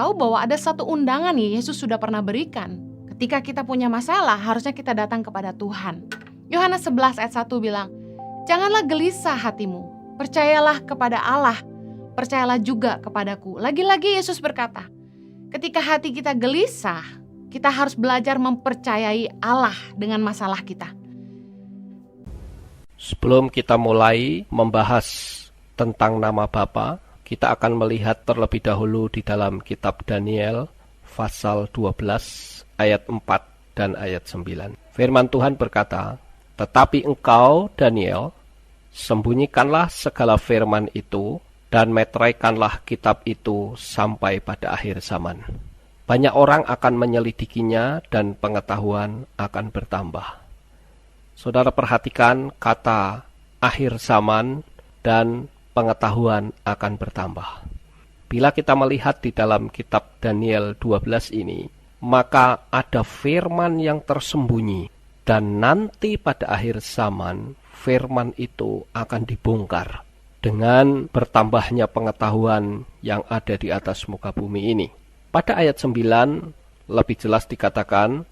tahu bahwa ada satu undangan nih Yesus sudah pernah berikan. Ketika kita punya masalah, harusnya kita datang kepada Tuhan. Yohanes 11 ayat 1 bilang, "Janganlah gelisah hatimu, percayalah kepada Allah, percayalah juga kepadaku." Lagi-lagi Yesus berkata, ketika hati kita gelisah, kita harus belajar mempercayai Allah dengan masalah kita. Sebelum kita mulai membahas tentang nama Bapa, kita akan melihat terlebih dahulu di dalam kitab Daniel pasal 12 ayat 4 dan ayat 9. Firman Tuhan berkata, "Tetapi engkau, Daniel, sembunyikanlah segala firman itu dan meteraikanlah kitab itu sampai pada akhir zaman. Banyak orang akan menyelidikinya dan pengetahuan akan bertambah." Saudara perhatikan kata akhir zaman dan pengetahuan akan bertambah. Bila kita melihat di dalam kitab Daniel 12 ini, maka ada firman yang tersembunyi dan nanti pada akhir zaman firman itu akan dibongkar dengan bertambahnya pengetahuan yang ada di atas muka bumi ini. Pada ayat 9 lebih jelas dikatakan,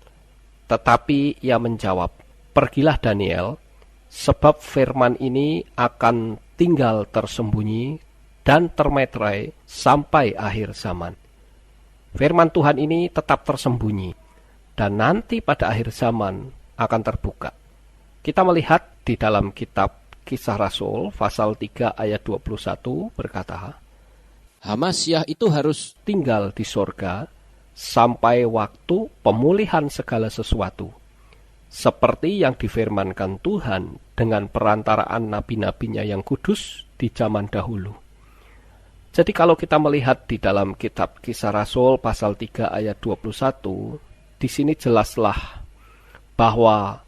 "Tetapi ia menjawab, pergilah Daniel, sebab firman ini akan tinggal tersembunyi dan termeterai sampai akhir zaman." Firman Tuhan ini tetap tersembunyi dan nanti pada akhir zaman akan terbuka. Kita melihat di dalam kitab Kisah Rasul pasal 3 ayat 21 berkata, "Hamasyah itu harus tinggal di sorga sampai waktu pemulihan segala sesuatu, seperti yang difirmankan Tuhan dengan perantaraan nabi-nabinya yang kudus di zaman dahulu." Jadi kalau kita melihat di dalam kitab Kisah Rasul pasal 3 ayat 21, di sini jelaslah bahwa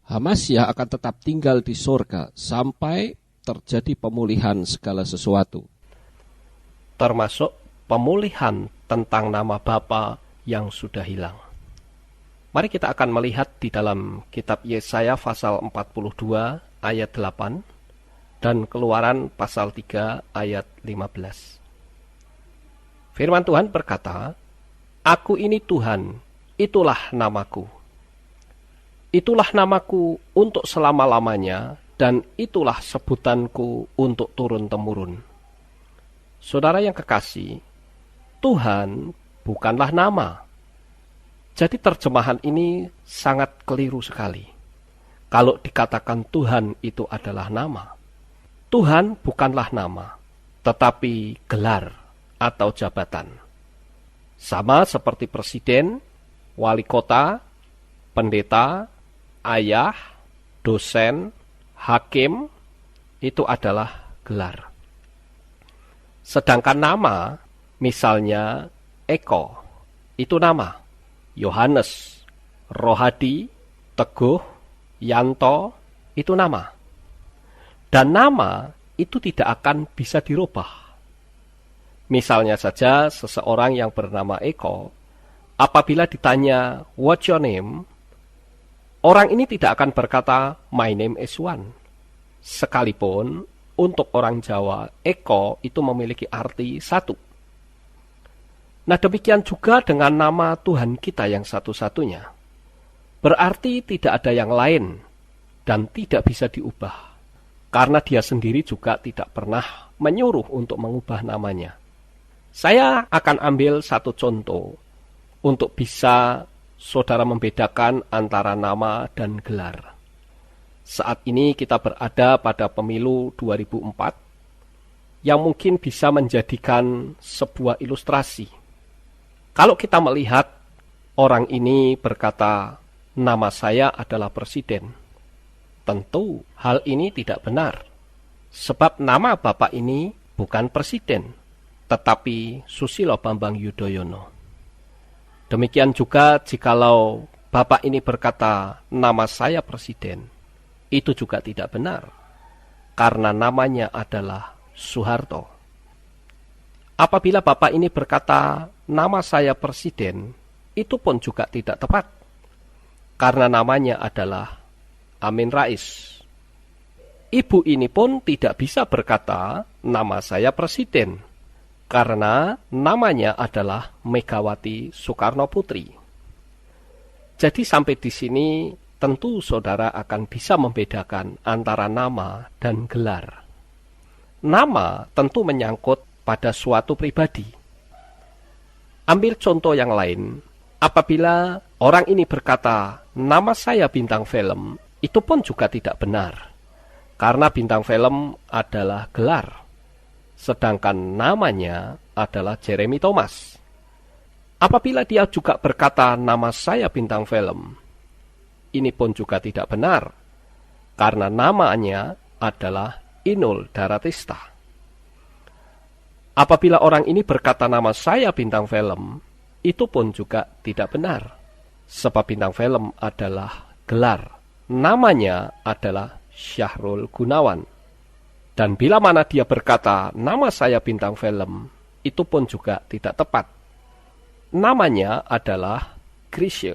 Hamasyah akan tetap tinggal di sorga sampai terjadi pemulihan segala sesuatu. Termasuk pemulihan tentang nama Bapa yang sudah hilang. Mari kita akan melihat di dalam kitab Yesaya pasal 42 ayat 8 dan Keluaran pasal 3 ayat 15. Firman Tuhan berkata, "Aku ini Tuhan, itulah namaku. Itulah namaku untuk selama-lamanya dan itulah sebutanku untuk turun-temurun." Saudara yang kekasih, Tuhan bukanlah nama. Jadi terjemahan ini sangat keliru sekali. Kalau dikatakan Tuhan itu adalah nama. Tuhan bukanlah nama, tetapi gelar atau jabatan. Sama seperti presiden, wali kota, pendeta, ayah, dosen, hakim, itu adalah gelar. Sedangkan nama, misalnya Eko, itu nama. Yohanes, Rohadi, Teguh, Yanto, itu nama. Dan nama itu tidak akan bisa dirubah. Misalnya saja seseorang yang bernama Eko, apabila ditanya, "What's your name?" orang ini tidak akan berkata, "My name is Wan." Sekalipun untuk orang Jawa, Eko itu memiliki arti satu. Nah, demikian juga dengan nama Tuhan kita yang satu-satunya. Berarti tidak ada yang lain dan tidak bisa diubah. Karena dia sendiri juga tidak pernah menyuruh untuk mengubah namanya. Saya akan ambil satu contoh untuk bisa saudara membedakan antara nama dan gelar. Saat ini kita berada pada pemilu 2004 yang mungkin bisa menjadikan sebuah ilustrasi. Kalau kita melihat orang ini berkata, "Nama saya adalah presiden," tentu hal ini tidak benar. Sebab nama Bapak ini bukan presiden, tetapi Susilo Bambang Yudhoyono. Demikian juga jikalau Bapak ini berkata, "Nama saya presiden," itu juga tidak benar, karena namanya adalah Soeharto. Apabila Bapak ini berkata, "Nama saya presiden," itu pun juga tidak tepat, karena namanya adalah Amin Rais. Ibu ini pun tidak bisa berkata, "Nama saya presiden," karena namanya adalah Megawati Soekarno Putri. Jadi sampai di sini tentu saudara akan bisa membedakan antara nama dan gelar. Nama tentu menyangkut pada suatu pribadi. Ambil contoh yang lain, apabila orang ini berkata, nama saya bintang film, itu pun juga tidak benar. Karena bintang film adalah gelar, sedangkan namanya adalah Jeremy Thomas. Apabila dia juga berkata, nama saya bintang film, ini pun juga tidak benar, karena namanya adalah Inul Daratista. Apabila orang ini berkata nama saya bintang film, itu pun juga tidak benar. Sebab bintang film adalah gelar. Namanya adalah Syahrul Gunawan. Dan bila mana dia berkata nama saya bintang film, itu pun juga tidak tepat. Namanya adalah Chrisye.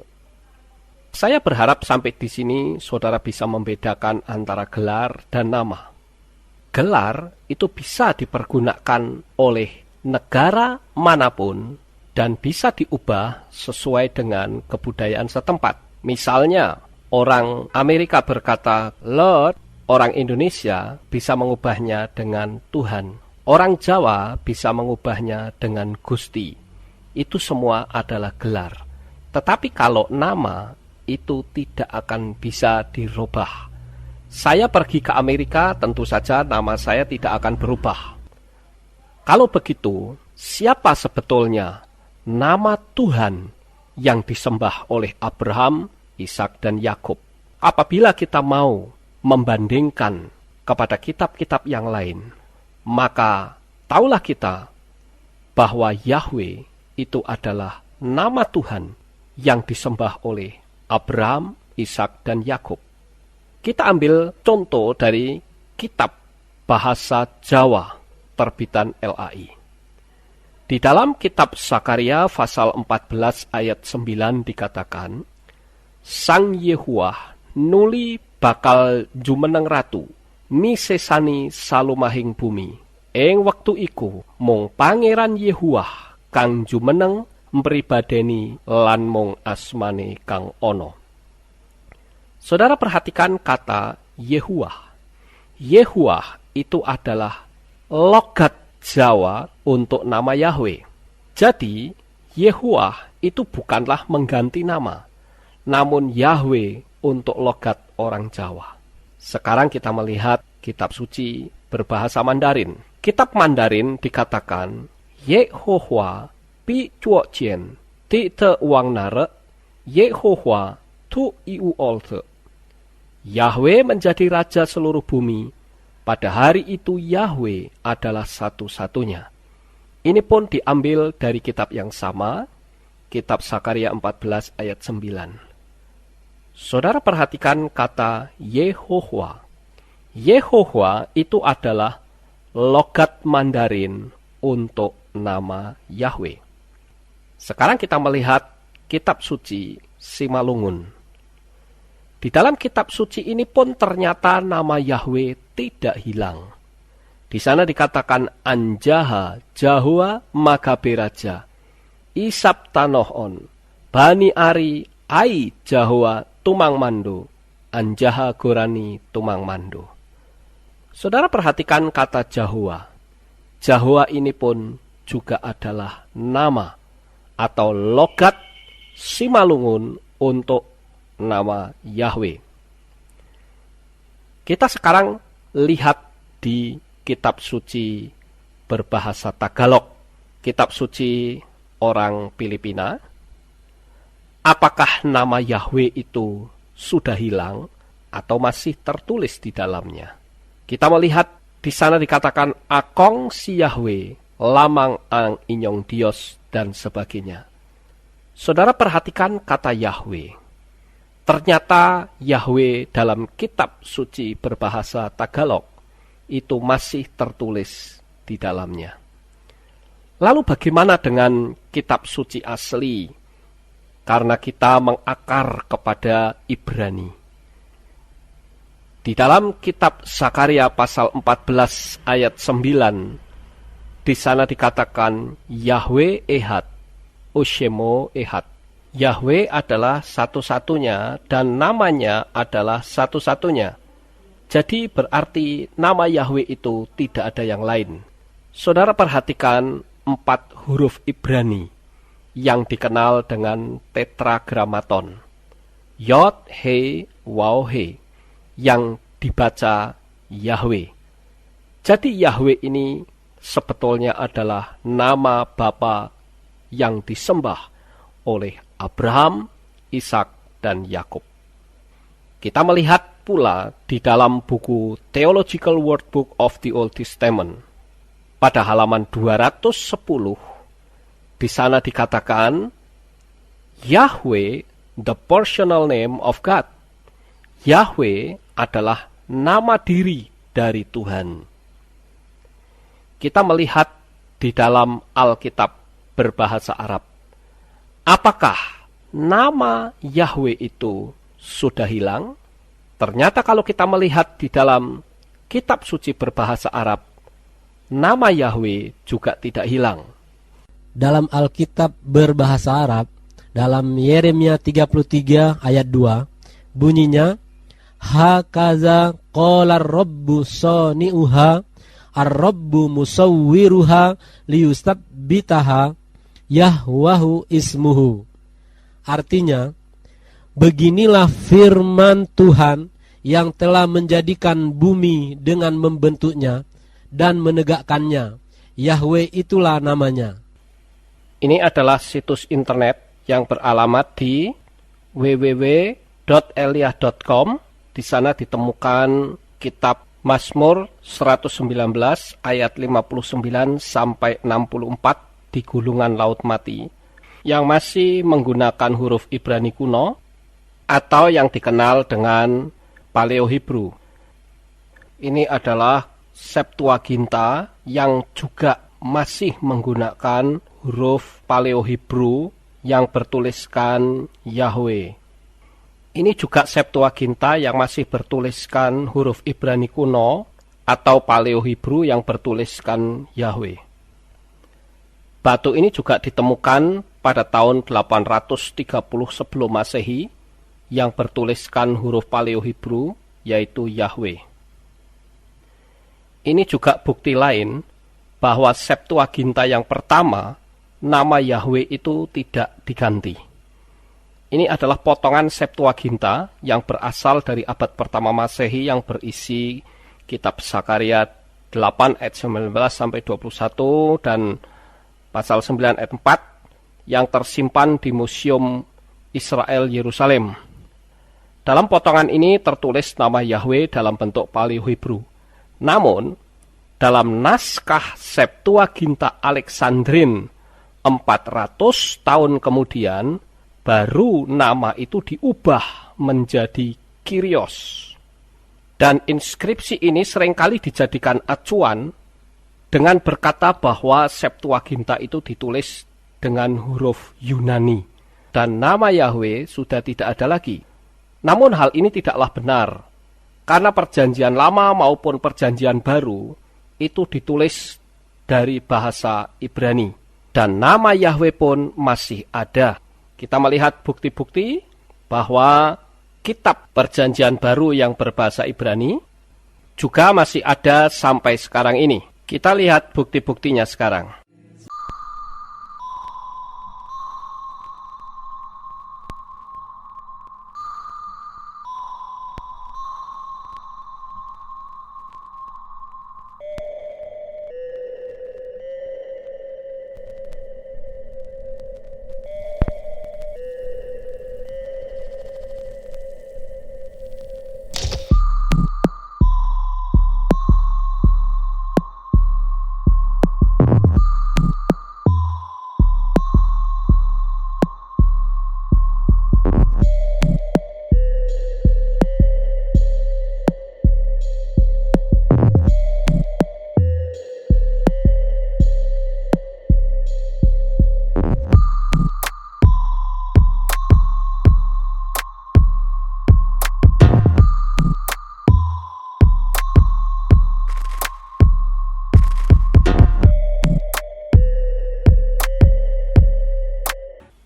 Saya berharap sampai di sini saudara bisa membedakan antara gelar dan nama. Gelar itu bisa dipergunakan oleh negara manapun dan bisa diubah sesuai dengan kebudayaan setempat. Misalnya, orang Amerika berkata Lord, orang Indonesia bisa mengubahnya dengan Tuhan. Orang Jawa bisa mengubahnya dengan Gusti. Itu semua adalah gelar. Tetapi kalau nama itu tidak akan bisa dirubah. Saya pergi ke Amerika, tentu saja nama saya tidak akan berubah. Kalau begitu, siapa sebetulnya nama Tuhan yang disembah oleh Abraham, Ishak, dan Yakub? Apabila kita mau membandingkan kepada kitab-kitab yang lain, maka taulah kita bahwa Yahweh itu adalah nama Tuhan yang disembah oleh Abraham, Ishak, dan Yakub. Kita ambil contoh dari kitab bahasa Jawa terbitan LAI. Di dalam kitab Sakaria pasal 14 ayat 9 dikatakan, Sang Yehuwah nuli bakal jumeneng ratu, misesani salumahing bumi. Ing wektu iku mung Pangeran Yehuwah kang jumeneng mpribadeni lan mung asmane kang ono. Saudara perhatikan kata Yehuwah. Yehuwah itu adalah logat Jawa untuk nama Yahweh. Jadi, Yehuwah itu bukanlah mengganti nama, namun Yahweh untuk logat orang Jawa. Sekarang kita melihat kitab suci berbahasa Mandarin. Kitab Mandarin dikatakan, Yehowa pi chuo jian, ti te wang nare, Yehowa tu iu olte. Yahweh menjadi raja seluruh bumi. Pada hari itu Yahweh adalah satu-satunya. Ini pun diambil dari kitab yang sama, kitab Sakaria 14 ayat 9. Saudara perhatikan kata Yehowa. Yehowa itu adalah logat Mandarin untuk nama Yahweh. Sekarang kita melihat kitab suci Simalungun. Di dalam kitab suci ini pun ternyata nama Yahweh tidak hilang. Di sana dikatakan Anjaha Jahua Magaberaja Isap Tanohon Bani Ari Ai Jahua Tumang Mando Anjaha Gorani Tumang Mando. Saudara perhatikan kata Jahua. Jahua ini pun juga adalah nama atau logat Simalungun untuk nama Yahweh. Kita sekarang lihat di kitab suci berbahasa Tagalog, kitab suci orang Filipina. Apakah nama Yahweh itu sudah hilang atau masih tertulis di dalamnya? Kita melihat di sana dikatakan Akong si Yahweh, Lamang ang inyong Dios, dan sebagainya. Saudara perhatikan kata Yahweh. Ternyata Yahweh dalam kitab suci berbahasa Tagalog itu masih tertulis di dalamnya. Lalu bagaimana dengan kitab suci asli? Karena kita mengakar kepada Ibrani. Di dalam kitab Sakaria pasal 14 ayat 9 di sana dikatakan Yahweh Ehad, Oshemo Ehad. Yahweh adalah satu-satunya dan namanya adalah satu-satunya. Jadi berarti nama Yahweh itu tidak ada yang lain. Saudara perhatikan 4 huruf Ibrani yang dikenal dengan tetragramaton. Yod, He, Waw, He, yang dibaca Yahweh. Jadi Yahweh ini sebetulnya adalah nama Bapa yang disembah oleh Abraham, Ishak, dan Yakub. Kita melihat pula di dalam buku Theological Workbook of the Old Testament pada halaman 210, di sana dikatakan Yahweh, the personal name of God. Yahweh adalah nama diri dari Tuhan. Kita melihat di dalam Alkitab berbahasa Arab, apakah nama Yahweh itu sudah hilang? Ternyata kalau kita melihat di dalam kitab suci berbahasa Arab, nama Yahweh juga tidak hilang. Dalam Alkitab berbahasa Arab, dalam Yeremia 33 ayat 2, bunyinya, Hakaza qala ar-rabbu sani'uha, ar-rabbu musawwiruha liyustabbitaha, Yahwahu ismuhu. Artinya, beginilah firman Tuhan yang telah menjadikan bumi dengan membentuknya dan menegakkannya. Yahweh itulah namanya. Ini adalah situs internet yang beralamat di www.eliah.com. Di sana ditemukan kitab Mazmur 119 ayat 59 sampai 64 di gulungan Laut Mati yang masih menggunakan huruf Ibrani kuno atau yang dikenal dengan Paleo-Hebrew. Ini adalah Septuaginta yang juga masih menggunakan huruf Paleo-Hebrew yang bertuliskan Yahweh. Ini juga Septuaginta yang masih bertuliskan huruf Ibrani kuno atau Paleo-Hebrew yang bertuliskan Yahweh. Batu ini juga ditemukan pada tahun 830 sebelum Masehi yang bertuliskan huruf Paleo-Hebrew yaitu Yahweh. Ini juga bukti lain bahwa Septuaginta yang pertama, nama Yahweh itu tidak diganti. Ini adalah potongan Septuaginta yang berasal dari abad pertama Masehi yang berisi kitab Zakaria 8 ayat 19 sampai 21 dan pasal 9 ayat 4 yang tersimpan di Museum Israel Yerusalem. Dalam potongan ini tertulis nama Yahweh dalam bentuk Paleo-Hebrew. Namun, dalam naskah Septuaginta Alexandrin 400 tahun kemudian, baru nama itu diubah menjadi Kyrios. Dan inskripsi ini seringkali dijadikan acuan dengan berkata bahwa Septuaginta itu ditulis dengan huruf Yunani. Dan nama Yahweh sudah tidak ada lagi. Namun hal ini tidaklah benar. Karena perjanjian lama maupun perjanjian baru itu ditulis dari bahasa Ibrani. Dan nama Yahweh pun masih ada. Kita melihat bukti-bukti bahwa kitab perjanjian baru yang berbahasa Ibrani juga masih ada sampai sekarang ini. Kita lihat bukti-buktinya sekarang.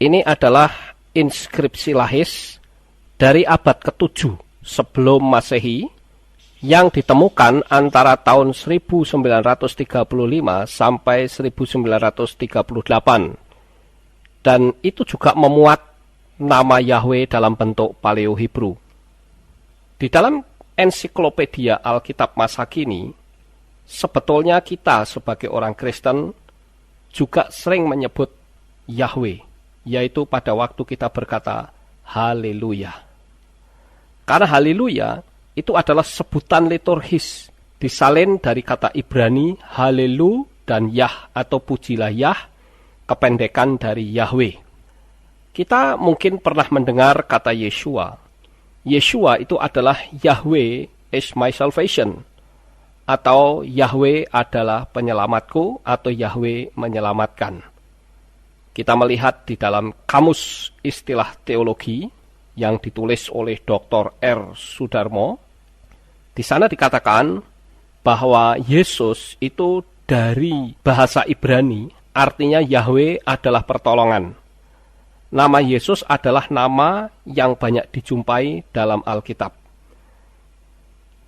Ini adalah inskripsi lahis dari abad ke-7 sebelum Masehi yang ditemukan antara tahun 1935 sampai 1938. Dan itu juga memuat nama Yahweh dalam bentuk Paleo Hebrew. Di dalam ensiklopedia Alkitab masa kini, sebetulnya kita sebagai orang Kristen juga sering menyebut Yahweh, yaitu pada waktu kita berkata haleluya. Karena haleluya itu adalah sebutan liturgis, disalin dari kata Ibrani halelu dan Yah atau pujilah Yah, kependekan dari Yahweh. Kita mungkin pernah mendengar kata Yeshua. Yeshua itu adalah Yahweh is my salvation, atau Yahweh adalah penyelamatku, atau Yahweh menyelamatkan. Kita melihat di dalam kamus istilah teologi yang ditulis oleh Dr. R. Sudarmo, di sana dikatakan bahwa Yesus itu dari bahasa Ibrani, artinya Yahweh adalah pertolongan. Nama Yesus adalah nama yang banyak dijumpai dalam Alkitab.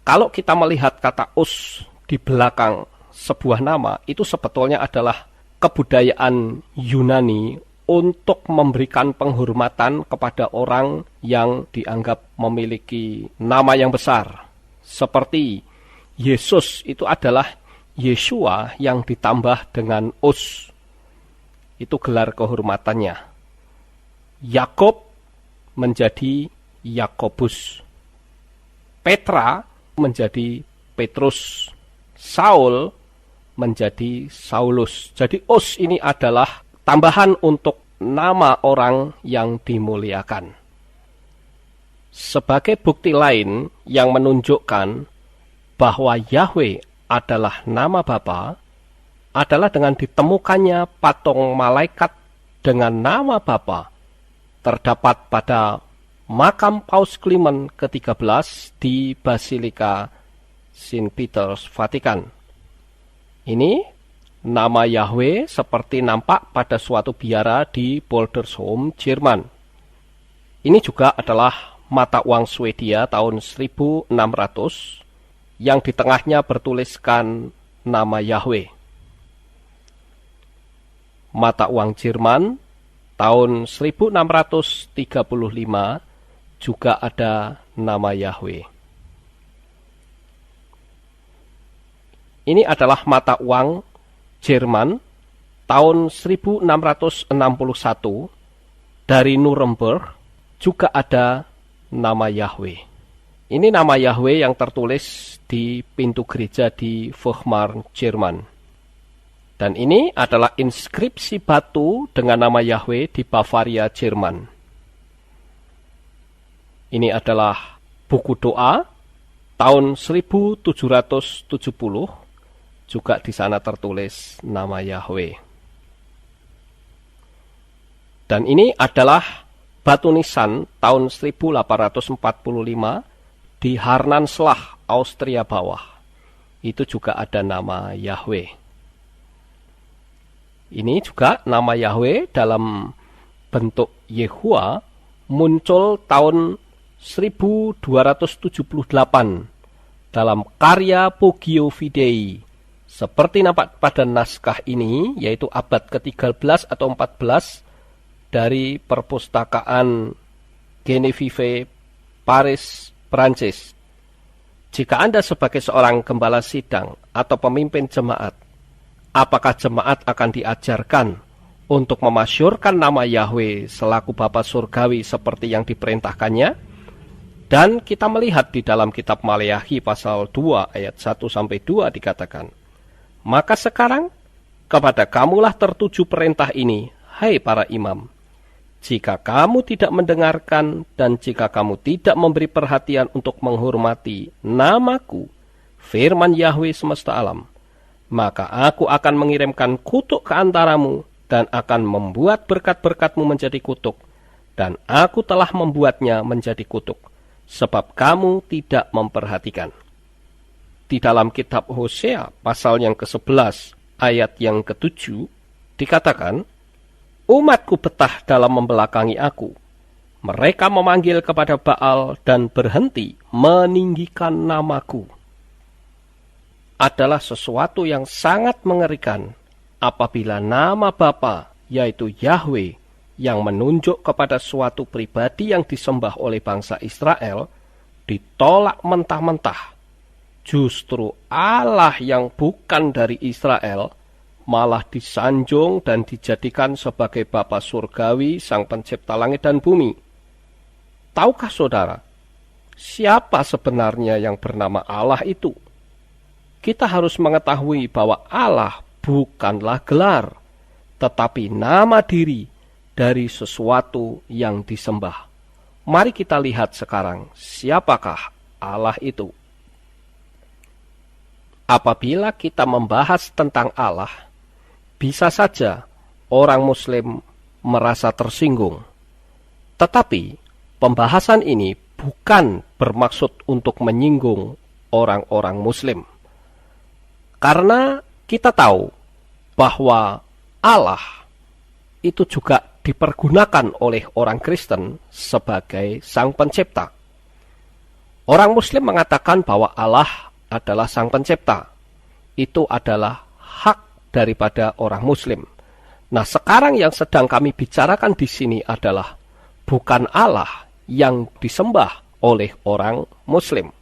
Kalau kita melihat kata us di belakang sebuah nama, itu sebetulnya adalah kebudayaan Yunani untuk memberikan penghormatan kepada orang yang dianggap memiliki nama yang besar. Seperti Yesus itu adalah Yeshua yang ditambah dengan us. Itu gelar kehormatannya. Yakob menjadi Yakobus. Petra menjadi Petrus. Saul menjadi Saulus. Jadi us ini adalah tambahan untuk nama orang yang dimuliakan. Sebagai bukti lain yang menunjukkan bahwa Yahweh adalah nama Bapa, adalah dengan ditemukannya patung malaikat dengan nama Bapa terdapat pada makam Paus Clement ke-13 di Basilika St. Peter's, Vatikan. Ini nama Yahweh seperti nampak pada suatu biara di Boldershoom, Jerman. Ini juga adalah mata uang Swedia tahun 1600 yang di tengahnya bertuliskan nama Yahweh. Mata uang Jerman tahun 1635 juga ada nama Yahweh. Ini adalah mata uang Jerman tahun 1661 dari Nuremberg, juga ada nama Yahweh. Ini nama Yahweh yang tertulis di pintu gereja di Weimar, Jerman. Dan ini adalah inskripsi batu dengan nama Yahweh di Bavaria, Jerman. Ini adalah buku doa tahun 1770, juga di sana tertulis nama Yahweh. Dan ini adalah batu nisan tahun 1845 di Harnanslah, Austria bawah. Itu juga ada nama Yahweh. Ini juga nama Yahweh dalam bentuk Yehua muncul tahun 1278 dalam karya Poggio Fidei. Seperti nampak pada naskah ini, yaitu abad ke-13 atau 14 dari perpustakaan Genevieve, Paris, Prancis. Jika Anda sebagai seorang gembala sidang atau pemimpin jemaat, apakah jemaat akan diajarkan untuk memasyurkan nama Yahweh selaku Bapa Surgawi seperti yang diperintahkannya? Dan kita melihat di dalam kitab Maleakhi pasal 2 ayat 1-2 dikatakan, maka sekarang kepada kamulah tertuju perintah ini, hai para imam. Jika kamu tidak mendengarkan dan jika kamu tidak memberi perhatian untuk menghormati namaku, firman Yahweh semesta alam, maka aku akan mengirimkan kutuk ke antaramu dan akan membuat berkat-berkatmu menjadi kutuk. Dan aku telah membuatnya menjadi kutuk, sebab kamu tidak memperhatikan. Di dalam kitab Hosea pasal yang ke-11 ayat yang ke-7 dikatakan, Umatku betah dalam membelakangi aku. Mereka memanggil kepada Baal dan berhenti meninggikan namaku. Adalah sesuatu yang sangat mengerikan apabila nama Bapa, yaitu Yahweh, yang menunjuk kepada suatu pribadi yang disembah oleh bangsa Israel, ditolak mentah-mentah. Justru Allah yang bukan dari Israel malah disanjung dan dijadikan sebagai Bapa surgawi, Sang Pencipta langit dan bumi. Tahukah saudara, siapa sebenarnya yang bernama Allah itu? Kita harus mengetahui bahwa Allah bukanlah gelar, tetapi nama diri dari sesuatu yang disembah. Mari kita lihat sekarang, siapakah Allah itu? Apabila kita membahas tentang Allah, bisa saja orang Muslim merasa tersinggung. Tetapi pembahasan ini bukan bermaksud untuk menyinggung orang-orang Muslim. Karena kita tahu bahwa Allah itu juga dipergunakan oleh orang Kristen sebagai Sang Pencipta. Orang Muslim mengatakan bahwa Allah adalah Sang Pencipta. Itu adalah hak daripada orang Muslim. Nah, sekarang yang sedang kami bicarakan di sini adalah bukan Allah yang disembah oleh orang Muslim,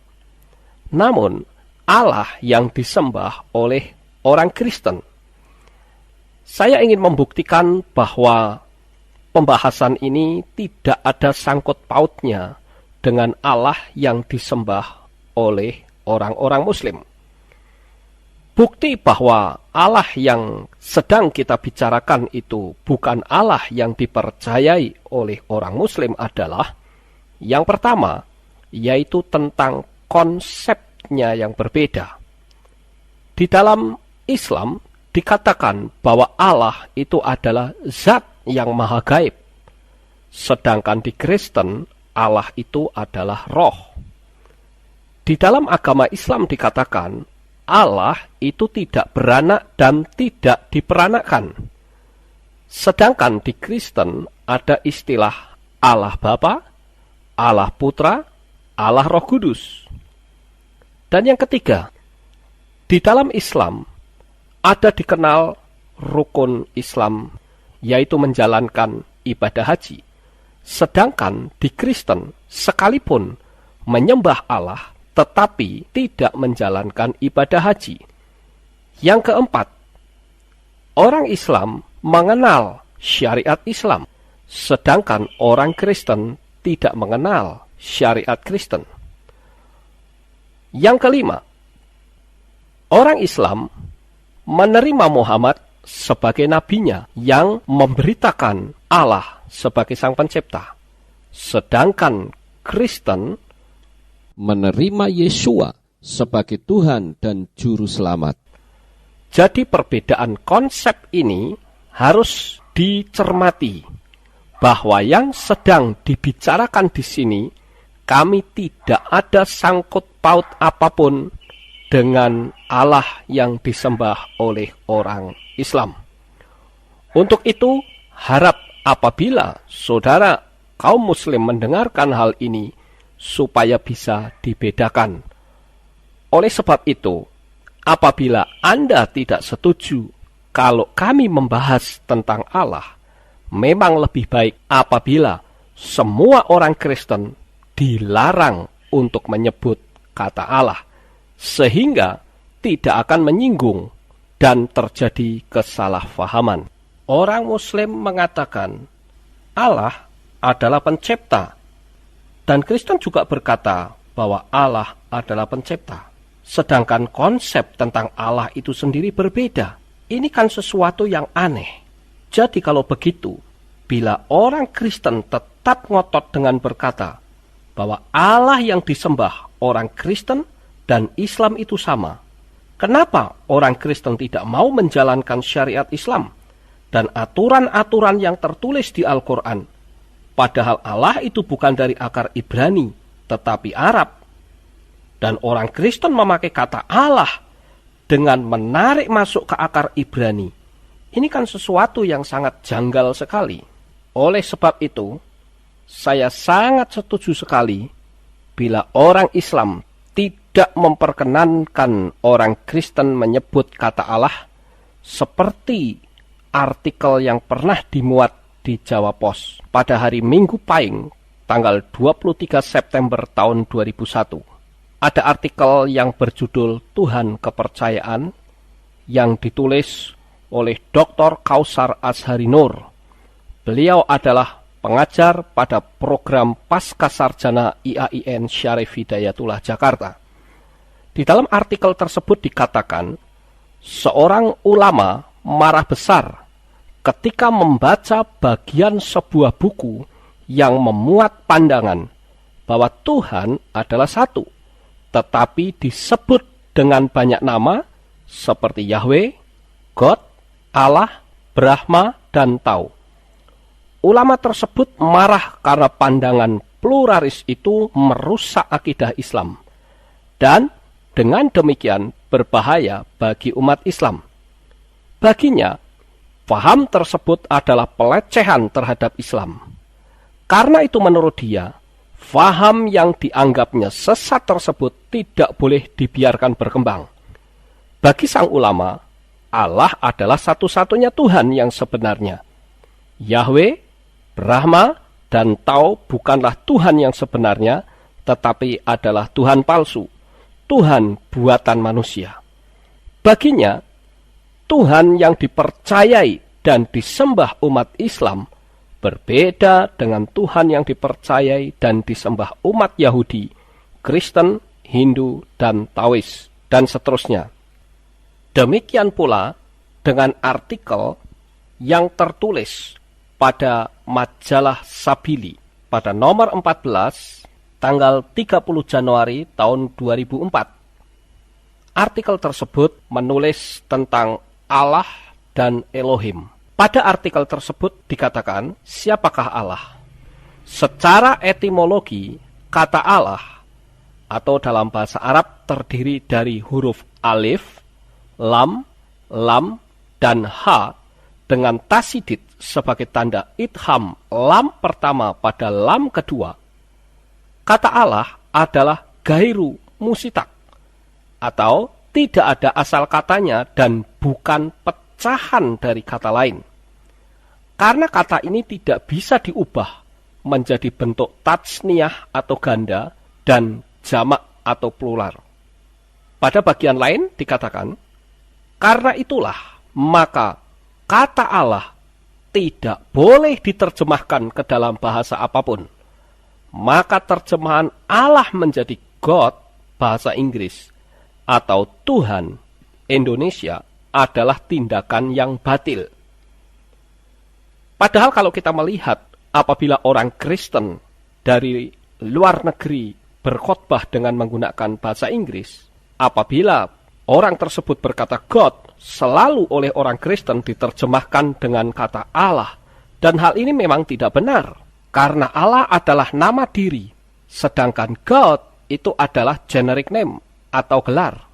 namun Allah yang disembah oleh orang Kristen. Saya ingin membuktikan bahwa pembahasan ini tidak ada sangkut pautnya dengan Allah yang disembah oleh orang-orang Muslim. Bukti bahwa Allah yang sedang kita bicarakan itu bukan Allah yang dipercayai oleh orang Muslim adalah yang pertama, yaitu tentang konsepnya yang berbeda. Di dalam Islam dikatakan bahwa Allah itu adalah zat yang maha gaib. Sedangkan di Kristen, Allah itu adalah roh. Di dalam agama Islam dikatakan, Allah itu tidak beranak dan tidak diperanakkan. Sedangkan di Kristen ada istilah Allah Bapa, Allah Putra, Allah Roh Kudus. Dan yang ketiga, di dalam Islam ada dikenal rukun Islam, yaitu menjalankan ibadah haji. Sedangkan di Kristen, sekalipun menyembah Allah, tetapi tidak menjalankan ibadah haji. Yang keempat, orang Islam mengenal syariat Islam, sedangkan orang Kristen tidak mengenal syariat Kristen. Yang kelima, orang Islam menerima Muhammad sebagai nabinya yang memberitakan Allah sebagai Sang Pencipta. Sedangkan Kristen menerima Yesua sebagai Tuhan dan Juru Selamat. Jadi perbedaan konsep ini harus dicermati, bahwa yang sedang dibicarakan di sini, kami tidak ada sangkut paut apapun dengan Allah yang disembah oleh orang Islam. Untuk itu, harap apabila saudara kaum Muslim mendengarkan hal ini, supaya bisa dibedakan. Oleh sebab itu, apabila Anda tidak setuju kalau kami membahas tentang Allah, memang lebih baik apabila semua orang Kristen dilarang untuk menyebut kata Allah, sehingga tidak akan menyinggung dan terjadi kesalahpahaman. Orang Muslim mengatakan Allah adalah pencipta, dan Kristen juga berkata bahwa Allah adalah pencipta. Sedangkan konsep tentang Allah itu sendiri berbeda. Ini kan sesuatu yang aneh. Jadi kalau begitu, bila orang Kristen tetap ngotot dengan berkata bahwa Allah yang disembah orang Kristen dan Islam itu sama, kenapa orang Kristen tidak mau menjalankan syariat Islam dan aturan-aturan yang tertulis di Al-Quran? Padahal Allah itu bukan dari akar Ibrani, tetapi Arab. Dan orang Kristen memakai kata Allah dengan menarik masuk ke akar Ibrani. Ini kan sesuatu yang sangat janggal sekali. Oleh sebab itu, saya sangat setuju sekali bila orang Islam tidak memperkenankan orang Kristen menyebut kata Allah seperti artikel yang pernah dimuat di Jawa Pos pada hari Minggu Pahing tanggal 23 September tahun 2001. Ada artikel yang berjudul Tuhan Kepercayaan yang ditulis oleh Dr. Kausar Azhari Nur. Beliau adalah pengajar pada program Pascasarjana IAIN Syarif Hidayatullah Jakarta. Di dalam artikel tersebut dikatakan, seorang ulama marah besar ketika membaca bagian sebuah buku yang memuat pandangan bahwa Tuhan adalah satu, tetapi disebut dengan banyak nama seperti Yahweh, God, Allah, Brahma, dan Tao. Ulama tersebut marah karena pandangan pluralis itu merusak akidah Islam dan dengan demikian berbahaya bagi umat Islam. Baginya, paham tersebut adalah pelecehan terhadap Islam. Karena itu menurut dia, faham yang dianggapnya sesat tersebut tidak boleh dibiarkan berkembang. Bagi sang ulama, Allah adalah satu-satunya Tuhan yang sebenarnya. Yahweh, Brahma, dan Tao bukanlah Tuhan yang sebenarnya, tetapi adalah Tuhan palsu, Tuhan buatan manusia. Baginya, Tuhan yang dipercayai dan disembah umat Islam berbeda dengan Tuhan yang dipercayai dan disembah umat Yahudi, Kristen, Hindu, dan Taois, dan seterusnya. Demikian pula dengan artikel yang tertulis pada majalah Sabili pada nomor 14 tanggal 30 Januari tahun 2004. Artikel tersebut menulis tentang Allah dan Elohim. Pada artikel tersebut dikatakan, siapakah Allah? Secara etimologi, kata Allah atau dalam bahasa Arab terdiri dari huruf alif, lam, dan ha dengan tasidid sebagai tanda idgham lam pertama pada lam kedua. Kata Allah adalah gairu musitak atau tidak ada asal katanya dan bukan pecahan dari kata lain. Karena kata ini tidak bisa diubah menjadi bentuk tatsniyah atau ganda dan jamak atau plural. Pada bagian lain dikatakan, karena itulah maka kata Allah tidak boleh diterjemahkan ke dalam bahasa apapun. Maka terjemahan Allah menjadi God bahasa Inggris atau Tuhan Indonesia adalah tindakan yang batil. Padahal kalau kita melihat apabila orang Kristen dari luar negeri berkhotbah dengan menggunakan bahasa Inggris, apabila orang tersebut berkata God, selalu oleh orang Kristen diterjemahkan dengan kata Allah. Dan hal ini memang tidak benar. Karena Allah adalah nama diri. Sedangkan God itu adalah generic name atau gelar.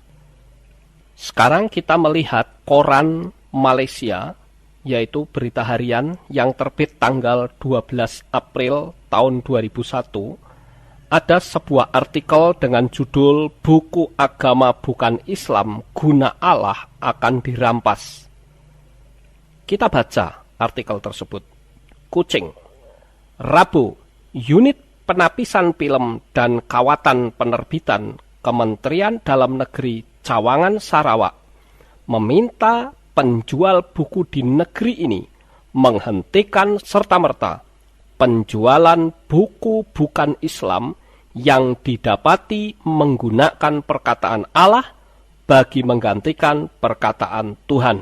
Sekarang kita melihat koran Malaysia, yaitu berita harian yang terbit tanggal 12 April tahun 2001. Ada sebuah artikel dengan judul Buku Agama Bukan Islam Guna Allah Akan Dirampas. Kita baca artikel tersebut. Kucing. Rabu, Unit Penapisan Film dan Kawatan Penerbitan Kementerian Dalam Negeri Cawangan Sarawak meminta penjual buku di negeri ini menghentikan serta-merta penjualan buku bukan Islam yang didapati menggunakan perkataan Allah bagi menggantikan perkataan Tuhan.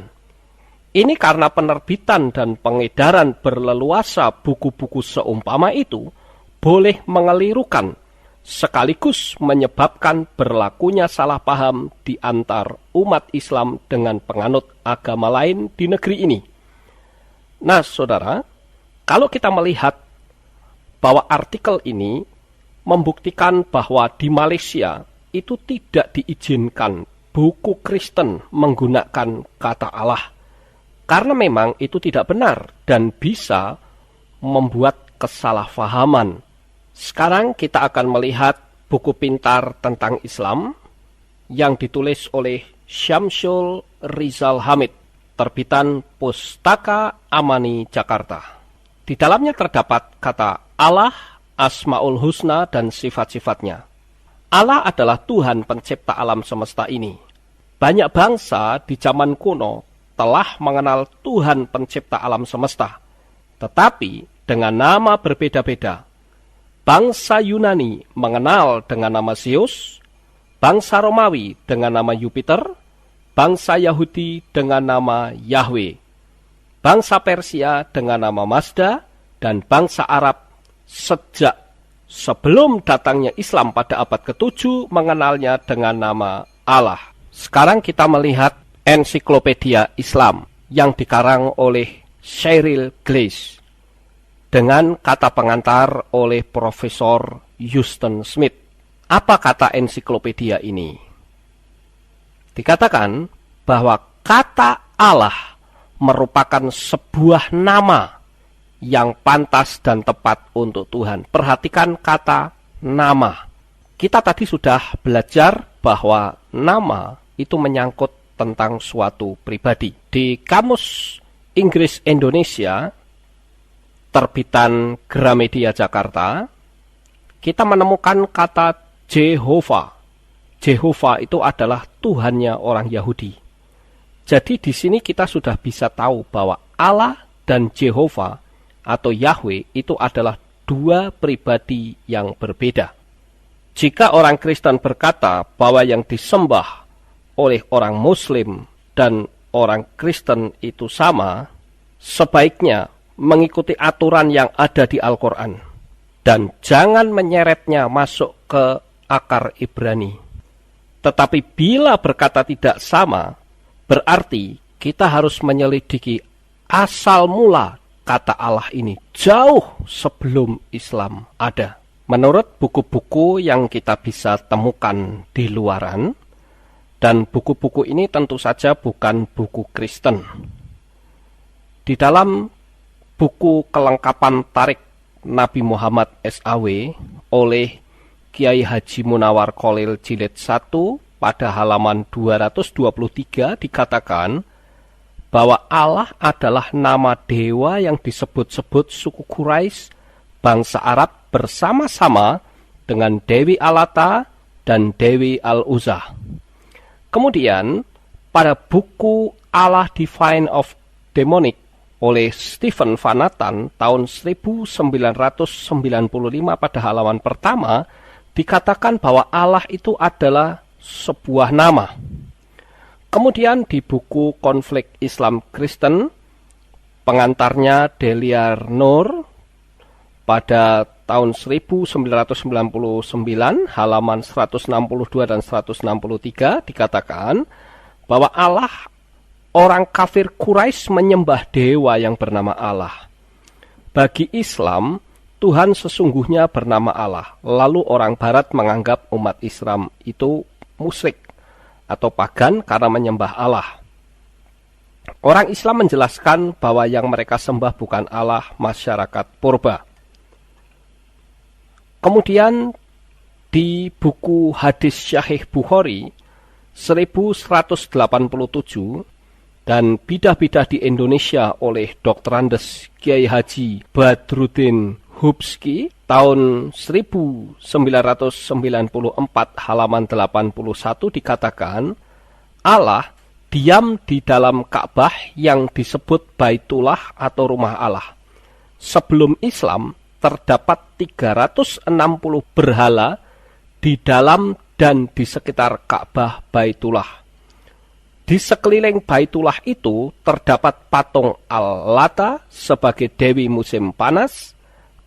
Ini karena penerbitan dan pengedaran berleluasa buku-buku seumpama itu boleh mengelirukan sekaligus menyebabkan berlakunya salah paham di antar umat Islam dengan penganut agama lain di negeri ini. Nah, saudara, kalau kita melihat bahwa artikel ini membuktikan bahwa di Malaysia itu tidak diizinkan buku Kristen menggunakan kata Allah. Karena memang itu tidak benar dan bisa membuat kesalahpahaman. Sekarang kita akan melihat buku pintar tentang Islam yang ditulis oleh Syamsul Rizal Hamid, terbitan Pustaka Amani Jakarta. Di dalamnya terdapat kata Allah, Asmaul Husna, dan sifat-sifatnya. Allah adalah Tuhan pencipta alam semesta ini. Banyak bangsa di zaman kuno telah mengenal Tuhan pencipta alam semesta, tetapi dengan nama berbeda-beda. Bangsa Yunani mengenal dengan nama Zeus, bangsa Romawi dengan nama Jupiter, bangsa Yahudi dengan nama Yahweh, bangsa Persia dengan nama Mazda, dan bangsa Arab sejak sebelum datangnya Islam pada abad ke-7 mengenalnya dengan nama Allah. Sekarang kita melihat ensiklopedia Islam yang dikarang oleh Cyril Glaze dengan kata pengantar oleh Profesor Huston Smith. Apa kata ensiklopedia ini? Dikatakan bahwa kata Allah merupakan sebuah nama yang pantas dan tepat untuk Tuhan. Perhatikan kata nama. Kita tadi sudah belajar bahwa nama itu menyangkut tentang suatu pribadi. Di Kamus Inggris Indonesia, terbitan Gramedia Jakarta, kita menemukan kata Jehovah. Jehovah itu adalah Tuhannya orang Yahudi. Jadi di sini kita sudah bisa tahu bahwa Allah dan Jehovah atau Yahweh itu adalah dua pribadi yang berbeda. Jika orang Kristen berkata bahwa yang disembah oleh orang Muslim dan orang Kristen itu sama, sebaiknya mengikuti aturan yang ada di Al-Quran dan jangan menyeretnya masuk ke akar Ibrani. Tetapi bila berkata tidak sama, berarti kita harus menyelidiki asal mula kata Allah ini jauh sebelum Islam ada. Menurut buku-buku yang kita bisa temukan di luaran, dan buku-buku ini tentu saja bukan buku Kristen. Di dalam buku kelengkapan Tarik Nabi Muhammad SAW oleh Kiai Haji Munawar Kholil Jilid 1 pada halaman 223 dikatakan bahwa Allah adalah nama dewa yang disebut-sebut suku Quraisy, bangsa Arab bersama-sama dengan Dewi Alata dan Dewi Al-Uzza. Kemudian pada buku Allah Divine of Demonic oleh Stephen Van Natten tahun 1995 pada halaman pertama dikatakan bahwa Allah itu adalah sebuah nama. Kemudian di buku Konflik Islam Kristen, pengantarnya Deliar Nur pada tahun 1999 halaman 162 dan 163 dikatakan bahwa Allah, orang kafir Quraisy menyembah dewa yang bernama Allah. Bagi Islam, Tuhan sesungguhnya bernama Allah. Lalu orang Barat menganggap umat Islam itu musyrik atau pagan karena menyembah Allah. Orang Islam menjelaskan bahwa yang mereka sembah bukan Allah, masyarakat purba. Kemudian di buku Hadis Syahih Bukhari 1187 dan Bidah-bidah di Indonesia oleh Dr. Andes Kiai Haji Badruddin Hubski tahun 1994 halaman 81 dikatakan Allah diam di dalam Ka'bah yang disebut Baitullah atau rumah Allah. Sebelum Islam terdapat 360 berhala di dalam dan di sekitar Ka'bah Baitullah. Di sekeliling Baitullah itu terdapat patung Al-Lata sebagai dewi musim panas,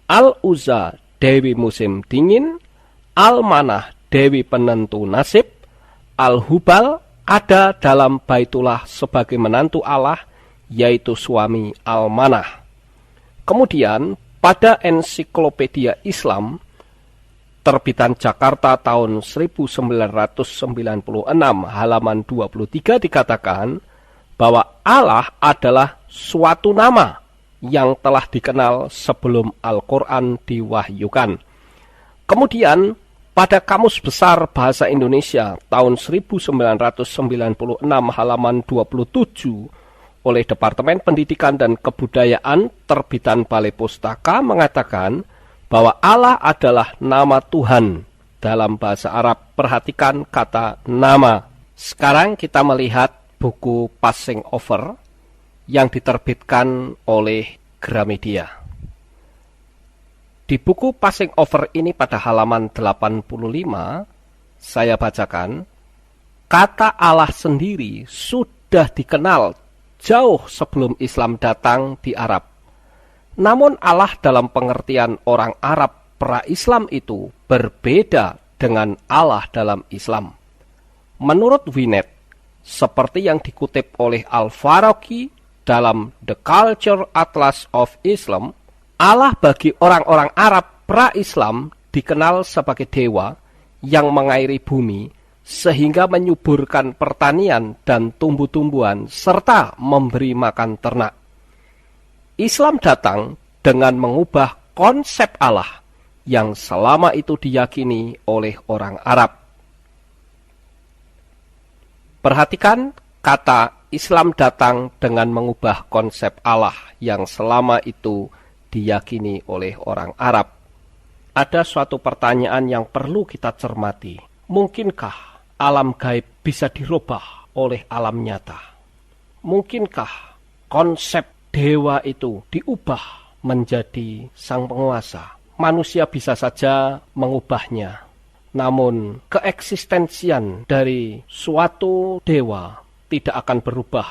Al-Uzza dewi musim dingin, Al-Manah dewi penentu nasib, Al-Hubal ada dalam Baitullah sebagai menantu Allah, yaitu suami Al-Manah. Kemudian pada ensiklopedia Islam terbitan Jakarta tahun 1996 halaman 23 dikatakan bahwa Allah adalah suatu nama yang telah dikenal sebelum Al-Quran diwahyukan. Kemudian pada Kamus Besar Bahasa Indonesia tahun 1996 halaman 27 oleh Departemen Pendidikan dan Kebudayaan terbitan Balai Pustaka mengatakan bahwa Allah adalah nama Tuhan dalam bahasa Arab. Perhatikan kata nama. Sekarang kita melihat buku Passing Over yang diterbitkan oleh Gramedia. Di buku Passing Over ini pada halaman 85, saya bacakan, kata Allah sendiri sudah dikenal jauh sebelum Islam datang di Arab. Namun Allah dalam pengertian orang Arab pra-Islam itu berbeda dengan Allah dalam Islam. Menurut Winnet, seperti yang dikutip oleh Al-Farabi dalam The Culture Atlas of Islam, Allah bagi orang-orang Arab pra-Islam dikenal sebagai dewa yang mengairi bumi sehingga menyuburkan pertanian dan tumbuh-tumbuhan serta memberi makan ternak. Islam datang dengan mengubah konsep Allah yang selama itu diyakini oleh orang Arab. Perhatikan kata Islam datang dengan mengubah konsep Allah yang selama itu diyakini oleh orang Arab. Ada suatu pertanyaan yang perlu kita cermati. Mungkinkah alam gaib bisa dirubah oleh alam nyata? Mungkinkah konsep dewa itu diubah menjadi sang penguasa? Manusia bisa saja mengubahnya. Namun keeksistensian dari suatu dewa tidak akan berubah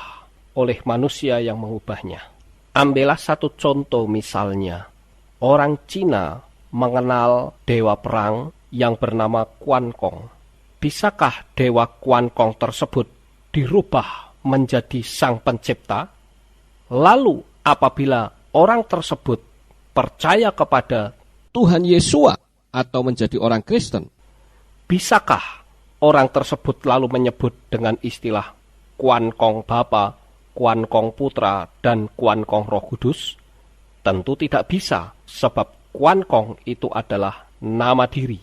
oleh manusia yang mengubahnya. Ambillah satu contoh misalnya. Orang Cina mengenal dewa perang yang bernama Quan Kong. Bisakah dewa Quan Kong tersebut dirubah menjadi sang pencipta? Lalu apabila orang tersebut percaya kepada Tuhan Yesua atau menjadi orang Kristen, bisakah orang tersebut lalu menyebut dengan istilah Quan Kong Bapa, Quan Kong Putra, dan Quan Kong Roh Kudus? Tentu tidak bisa, sebab Quan Kong itu adalah nama diri.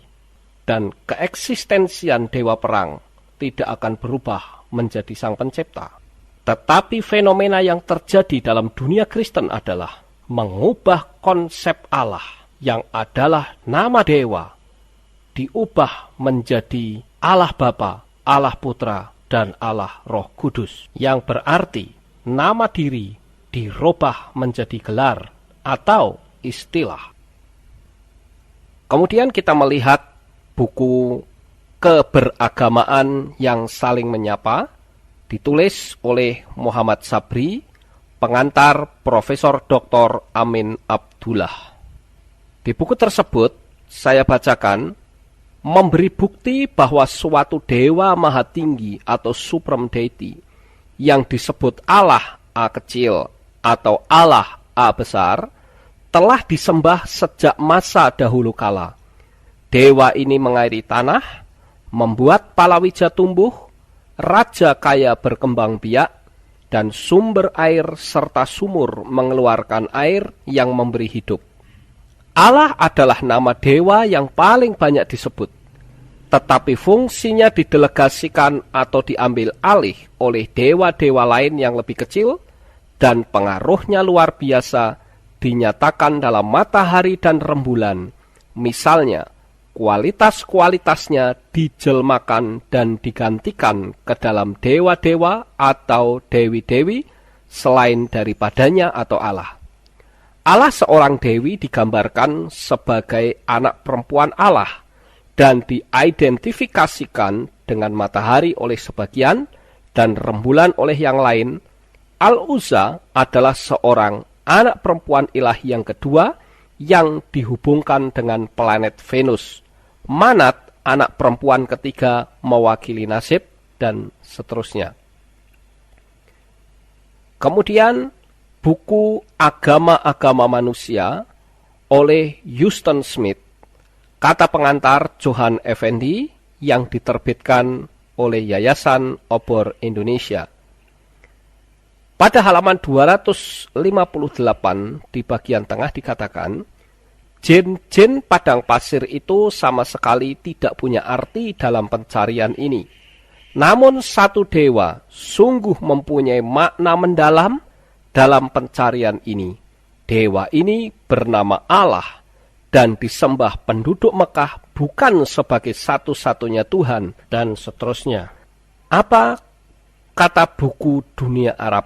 Dan keeksistensian dewa perang tidak akan berubah menjadi sang pencipta. Tetapi fenomena yang terjadi dalam dunia Kristen adalah mengubah konsep Allah yang adalah nama dewa, diubah menjadi Allah Bapa, Allah Putra, dan Allah Roh Kudus. Yang berarti nama diri dirubah menjadi gelar atau istilah. Kemudian kita melihat buku Keberagamaan yang Saling Menyapa, ditulis oleh Muhammad Sabri, pengantar Profesor Dr. Amin Abdullah. Di buku tersebut, saya bacakan, memberi bukti bahwa suatu dewa maha tinggi atau supreme deity yang disebut Allah A kecil atau Allah A besar telah disembah sejak masa dahulu kala. Dewa ini mengairi tanah, membuat palawija tumbuh, raja kaya berkembang biak, dan sumber air serta sumur mengeluarkan air yang memberi hidup. Allah adalah nama dewa yang paling banyak disebut, tetapi fungsinya didelegasikan atau diambil alih oleh dewa-dewa lain yang lebih kecil, dan pengaruhnya luar biasa dinyatakan dalam matahari dan rembulan. Misalnya, kualitas-kualitasnya dijelmakan dan digantikan ke dalam dewa-dewa atau dewi-dewi selain daripadanya atau Allah. Allah seorang dewi digambarkan sebagai anak perempuan Allah dan diidentifikasikan dengan matahari oleh sebagian dan rembulan oleh yang lain. Al-Uzza adalah seorang anak perempuan ilahi yang kedua yang dihubungkan dengan planet Venus. Manat, anak perempuan ketiga, mewakili nasib, dan seterusnya. Kemudian, buku Agama-Agama Manusia oleh Houston Smith, kata pengantar Johan Effendi, yang diterbitkan oleh Yayasan Obor Indonesia. Pada halaman 258 di bagian tengah dikatakan, jin-jin padang pasir itu sama sekali tidak punya arti dalam pencarian ini. Namun satu dewa sungguh mempunyai makna mendalam dalam pencarian ini. Dewa ini bernama Allah dan disembah penduduk Mekah bukan sebagai satu-satunya Tuhan, dan seterusnya. Apa kata buku Dunia Arab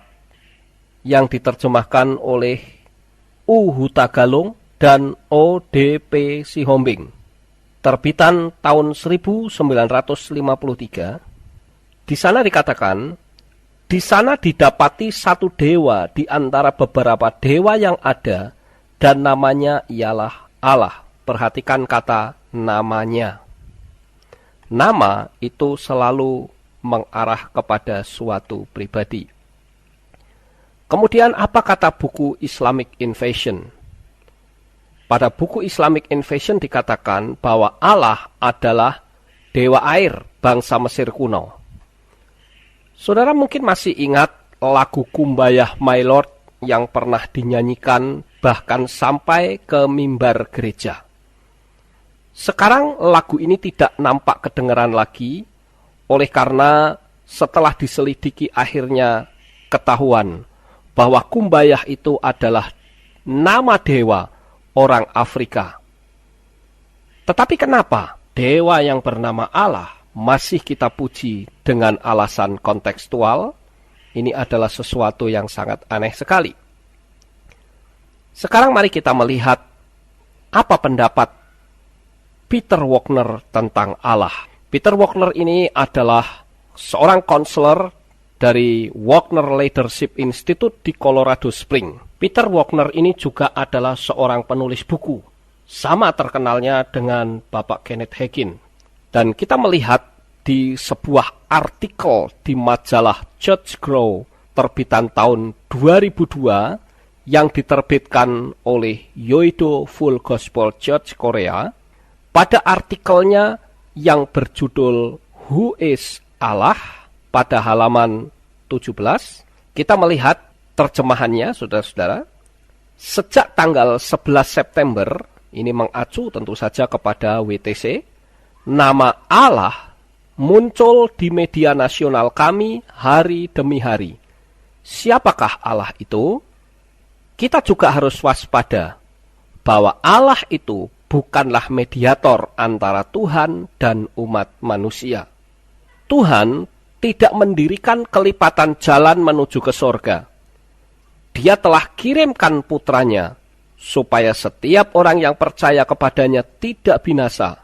yang diterjemahkan oleh U. Hutagalung dan O. D. P. Sihombing, terbitan tahun 1953. Di sana dikatakan, di sana didapati satu dewa di antara beberapa dewa yang ada, dan namanya ialah Allah. Perhatikan kata namanya. Nama itu selalu mengarah kepada suatu pribadi. Kemudian apa kata buku Islamic Invasion? Pada buku Islamic Invasion dikatakan bahwa Allah adalah dewa air bangsa Mesir kuno. Saudara mungkin masih ingat lagu Kumbayah My Lord yang pernah dinyanyikan bahkan sampai ke mimbar gereja. Sekarang lagu ini tidak nampak kedengaran lagi, oleh karena setelah diselidiki akhirnya ketahuan bahwa Kumbayah itu adalah nama dewa orang Afrika. Tetapi kenapa dewa yang bernama Allah masih kita puji dengan alasan kontekstual? Ini adalah sesuatu yang sangat aneh sekali. Sekarang mari kita melihat apa pendapat Peter Wagner tentang Allah. Peter Wagner ini adalah seorang konselor dari Wagner Leadership Institute di Colorado Springs. Peter Wagner ini juga adalah seorang penulis buku, sama terkenalnya dengan Bapak Kenneth Hagin. Dan kita melihat di sebuah artikel di majalah Church Grow terbitan tahun 2002 yang diterbitkan oleh Yoido Full Gospel Church Korea. Pada artikelnya yang berjudul Who is Allah? Pada halaman 17, kita melihat terjemahannya, saudara-saudara. Sejak tanggal 11 September, ini mengacu tentu saja kepada WTC, nama Allah muncul di media nasional kami hari demi hari. Siapakah Allah itu? Kita juga harus waspada bahwa Allah itu bukanlah mediator antara Tuhan dan umat manusia. Tuhan tidak mendirikan kelipatan jalan menuju ke sorga. Dia telah kirimkan putranya supaya setiap orang yang percaya kepadanya tidak binasa,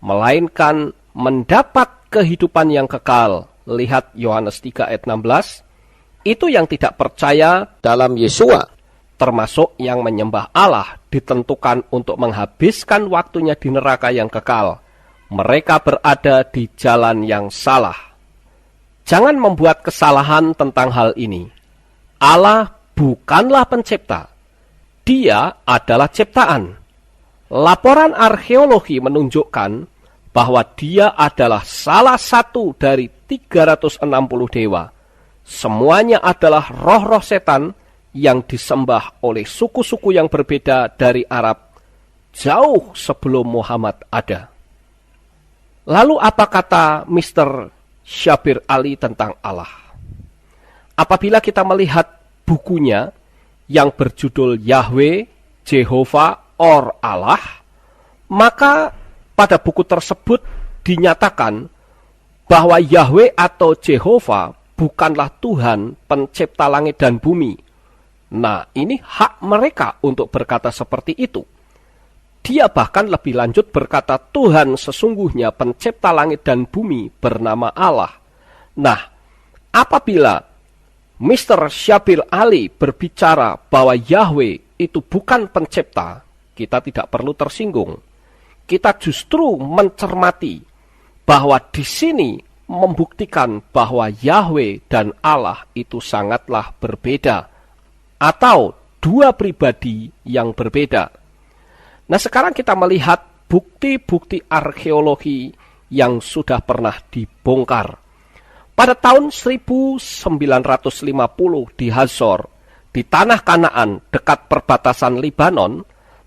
melainkan mendapat kehidupan yang kekal. Lihat Yohanes 3 ayat 16. Itu yang tidak percaya dalam Yesua, termasuk yang menyembah Allah, ditentukan untuk menghabiskan waktunya di neraka yang kekal. Mereka berada di jalan yang salah. Jangan membuat kesalahan tentang hal ini. Allah bukanlah pencipta. Dia adalah ciptaan. Laporan arkeologi menunjukkan bahwa dia adalah salah satu dari 360 dewa. Semuanya adalah roh-roh setan yang disembah oleh suku-suku yang berbeda dari Arab jauh sebelum Muhammad ada. Lalu apa kata Mr. Syabir Ali tentang Allah? Apabila kita melihat bukunya yang berjudul Yahweh, Jehovah, or Allah, maka pada buku tersebut dinyatakan bahwa Yahweh atau Jehovah bukanlah Tuhan pencipta langit dan bumi. Nah, ini hak mereka untuk berkata seperti itu. Dia bahkan lebih lanjut berkata Tuhan sesungguhnya pencipta langit dan bumi bernama Allah. Nah, apabila Mr. Syabir Ali berbicara bahwa Yahweh itu bukan pencipta, kita tidak perlu tersinggung. Kita justru mencermati bahwa di sini membuktikan bahwa Yahweh dan Allah itu sangatlah berbeda, atau dua pribadi yang berbeda. Nah, sekarang kita melihat bukti-bukti arkeologi yang sudah pernah dibongkar. Pada tahun 1950 di Hazor, di tanah Kanaan dekat perbatasan Libanon,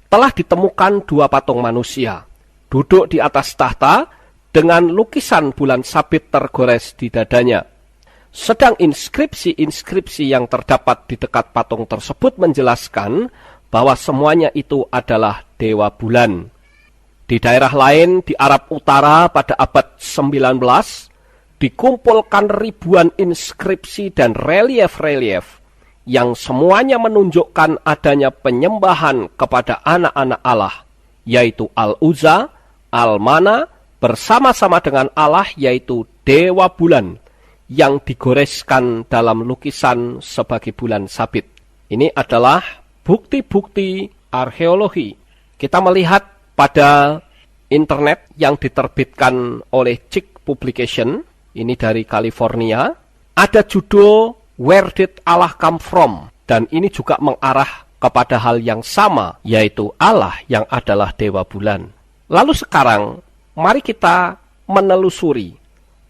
telah ditemukan 2 patung manusia, duduk di atas tahta dengan lukisan bulan sabit tergores di dadanya. Sedang inskripsi-inskripsi yang terdapat di dekat patung tersebut menjelaskan bahwa semuanya itu adalah dewa bulan. Di daerah lain di Arab Utara pada abad 19, dikumpulkan ribuan inskripsi dan relief-relief yang semuanya menunjukkan adanya penyembahan kepada anak-anak Allah, yaitu Al-Uzza, Al-Mana, bersama-sama dengan Allah yaitu dewa bulan, yang digoreskan dalam lukisan sebagai bulan sabit. Ini adalah bukti-bukti arkeologi. Kita melihat pada internet yang diterbitkan oleh Chick Publication, ini dari California, ada judul Where Did Allah Come From? Dan ini juga mengarah kepada hal yang sama, yaitu Allah yang adalah dewa bulan. Lalu sekarang, mari kita menelusuri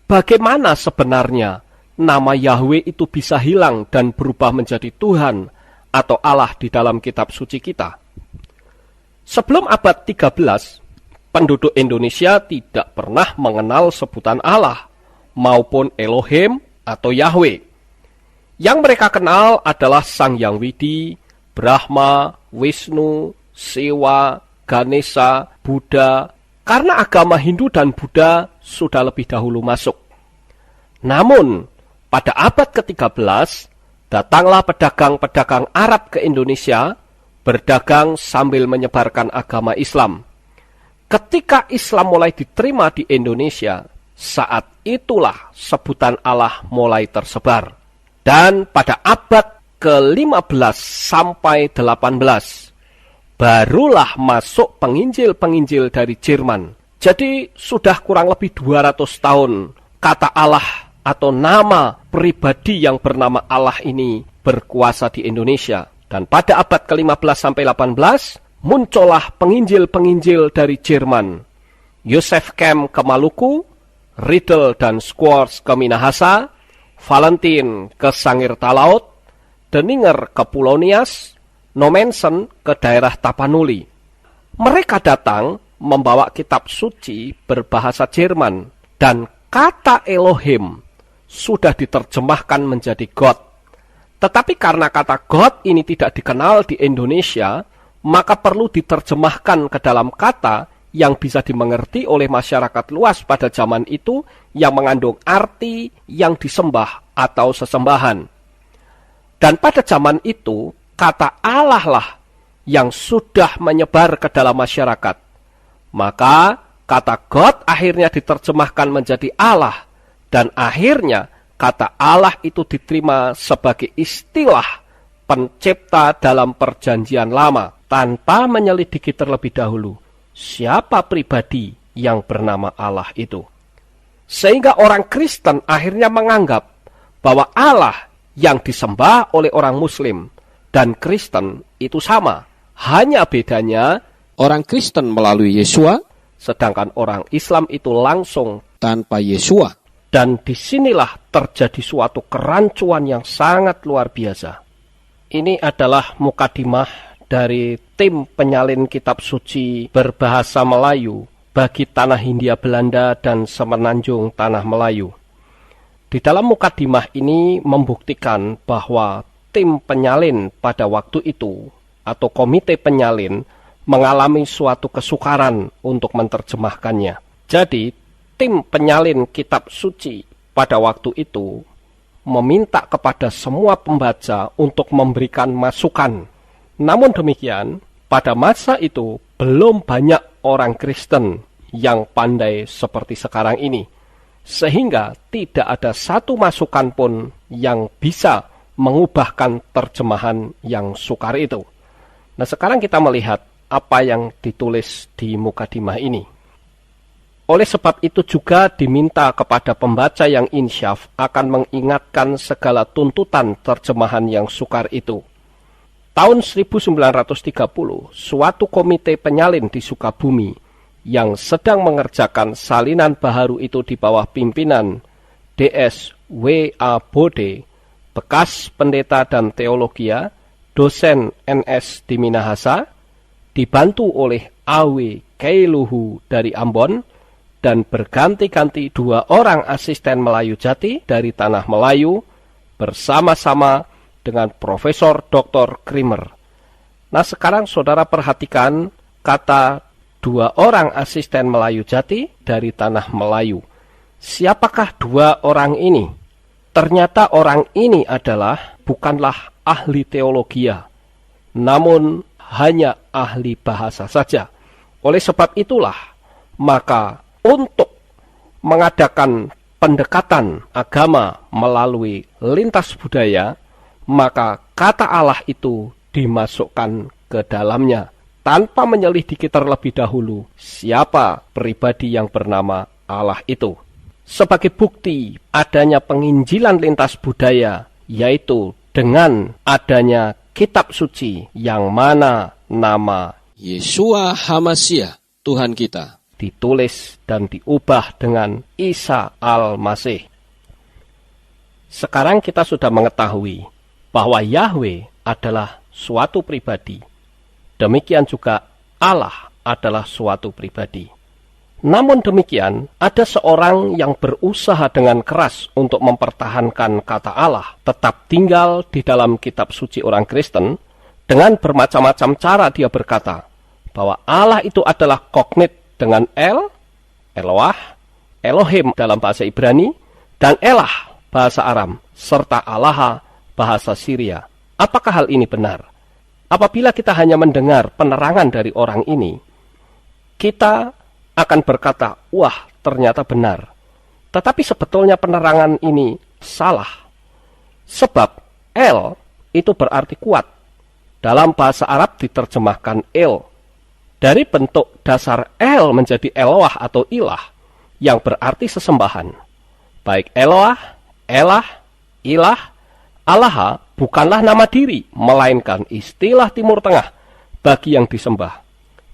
bagaimana sebenarnya nama Yahweh itu bisa hilang dan berubah menjadi Tuhan atau Allah di dalam kitab suci kita. Sebelum abad 13, penduduk Indonesia tidak pernah mengenal sebutan Allah maupun Elohim atau Yahweh. Yang mereka kenal adalah Sang Hyang Widi, Brahma, Wisnu, Siwa, Ganesha, Buddha, karena agama Hindu dan Buddha sudah lebih dahulu masuk. Namun, pada abad ke-13, datanglah pedagang-pedagang Arab ke Indonesia, berdagang sambil menyebarkan agama Islam. Ketika Islam mulai diterima di Indonesia, saat itulah sebutan Allah mulai tersebar. Dan pada abad ke-15 sampai 18, barulah masuk penginjil-penginjil dari Jerman. Jadi sudah kurang lebih 200 tahun kata Allah atau nama pribadi yang bernama Allah ini berkuasa di Indonesia. Dan pada abad ke-15 sampai 18, muncullah penginjil-penginjil dari Jerman. Joseph Kemp ke Maluku, Riddle dan Squires ke Minahasa, Valentin ke Sangir Talaut, Deninger ke Pulau Nias, Nommensen ke daerah Tapanuli. Mereka datang membawa kitab suci berbahasa Jerman, dan kata Elohim sudah diterjemahkan menjadi God. Tetapi karena kata God ini tidak dikenal di Indonesia, maka perlu diterjemahkan ke dalam kata yang bisa dimengerti oleh masyarakat luas pada zaman itu, yang mengandung arti yang disembah atau sesembahan. Dan pada zaman itu, kata Allah lah yang sudah menyebar ke dalam masyarakat. Maka kata God akhirnya diterjemahkan menjadi Allah, dan akhirnya kata Allah itu diterima sebagai istilah pencipta dalam perjanjian lama, tanpa menyelidiki terlebih dahulu siapa pribadi yang bernama Allah itu. Sehingga orang Kristen akhirnya menganggap bahwa Allah yang disembah oleh orang Muslim dan Kristen itu sama. Hanya bedanya Orang Kristen melalui Yesua, sedangkan orang Islam itu langsung. tanpa Yesua. Dan disinilah terjadi suatu kerancuan yang sangat luar biasa. Ini adalah mukadimah dari tim penyalin kitab suci berbahasa Melayu bagi tanah Hindia Belanda dan semenanjung tanah Melayu. Di dalam mukadimah ini membuktikan bahwa tim penyalin pada waktu itu atau komite penyalin mengalami suatu kesukaran untuk menerjemahkannya. Jadi, tim penyalin kitab suci pada waktu itu meminta kepada semua pembaca untuk memberikan masukan. Namun demikian, pada masa itu belum banyak orang Kristen yang pandai seperti sekarang ini, sehingga tidak ada satu masukan pun yang bisa mengubahkan terjemahan yang sukar itu. Nah, sekarang kita melihat apa yang ditulis di mukadimah ini. Oleh sebab itu juga diminta kepada pembaca yang insyaf akan mengingatkan segala tuntutan terjemahan yang sukar itu. Tahun 1930, suatu komite penyalin di Sukabumi yang sedang mengerjakan salinan baharu itu di bawah pimpinan D.S. W.A. Bode, bekas pendeta dan teologia, dosen NS di Minahasa, dibantu oleh A.W. Keiluhu dari Ambon, dan berganti-ganti 2 orang asisten Melayu Jati dari Tanah Melayu bersama-sama dengan Profesor Dr. Krimer. Nah, sekarang saudara perhatikan kata 2 orang asisten Melayu Jati dari Tanah Melayu. Siapakah 2 orang ini? Ternyata orang ini bukanlah ahli teologia, namun hanya ahli bahasa saja. Oleh sebab itulah, maka untuk mengadakan pendekatan agama melalui lintas budaya, maka kata Allah itu dimasukkan ke dalamnya tanpa menyelidiki terlebih dahulu siapa pribadi yang bernama Allah itu. Sebagai bukti adanya penginjilan lintas budaya, yaitu dengan adanya kitab suci yang mana nama Yeshua HaMashiach, Tuhan kita, ditulis dan diubah dengan Isa Al-Masih. Sekarang kita sudah mengetahui bahwa Yahweh adalah suatu pribadi. Demikian juga Allah adalah suatu pribadi. Namun demikian, ada seorang yang berusaha dengan keras untuk mempertahankan kata Allah tetap tinggal di dalam kitab suci orang Kristen. Dengan bermacam-macam cara dia berkata bahwa Allah itu adalah kognit dengan Eloah, Elohim dalam bahasa Ibrani, dan Elah bahasa Aram, serta Allah bahasa Syria. Apakah hal ini benar? Apabila kita hanya mendengar penerangan dari orang ini, kita akan berkata, wah, ternyata benar. Tetapi sebetulnya penerangan ini salah. Sebab El itu berarti kuat. Dalam bahasa Arab diterjemahkan El. Dari bentuk dasar El menjadi Eloah atau ilah, yang berarti sesembahan. Baik Eloah, Elah, ilah, Allah bukanlah nama diri, melainkan istilah Timur Tengah bagi yang disembah.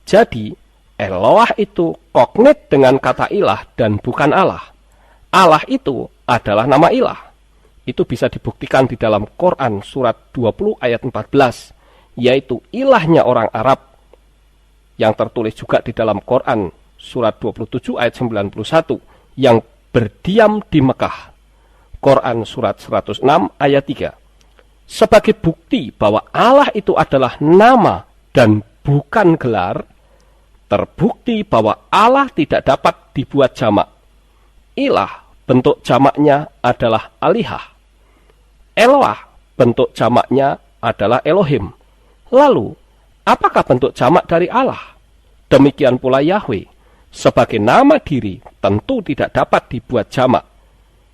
Jadi, Eloah itu kognit dengan kata ilah dan bukan Allah. Allah itu adalah nama ilah. Itu bisa dibuktikan di dalam Quran surat 20 ayat 14, yaitu ilahnya orang Arab, yang tertulis juga di dalam Quran surat 27 ayat 91, yang berdiam di Mekah. Quran surat 106 ayat 3. Sebagai bukti bahwa Allah itu adalah nama dan bukan gelar, terbukti bahwa Allah tidak dapat dibuat jamak. Ilah bentuk jamaknya adalah alihah. Eloah bentuk jamaknya adalah Elohim. Lalu, apakah bentuk jamak dari Allah? Demikian pula Yahweh. Sebagai nama diri tentu tidak dapat dibuat jamak.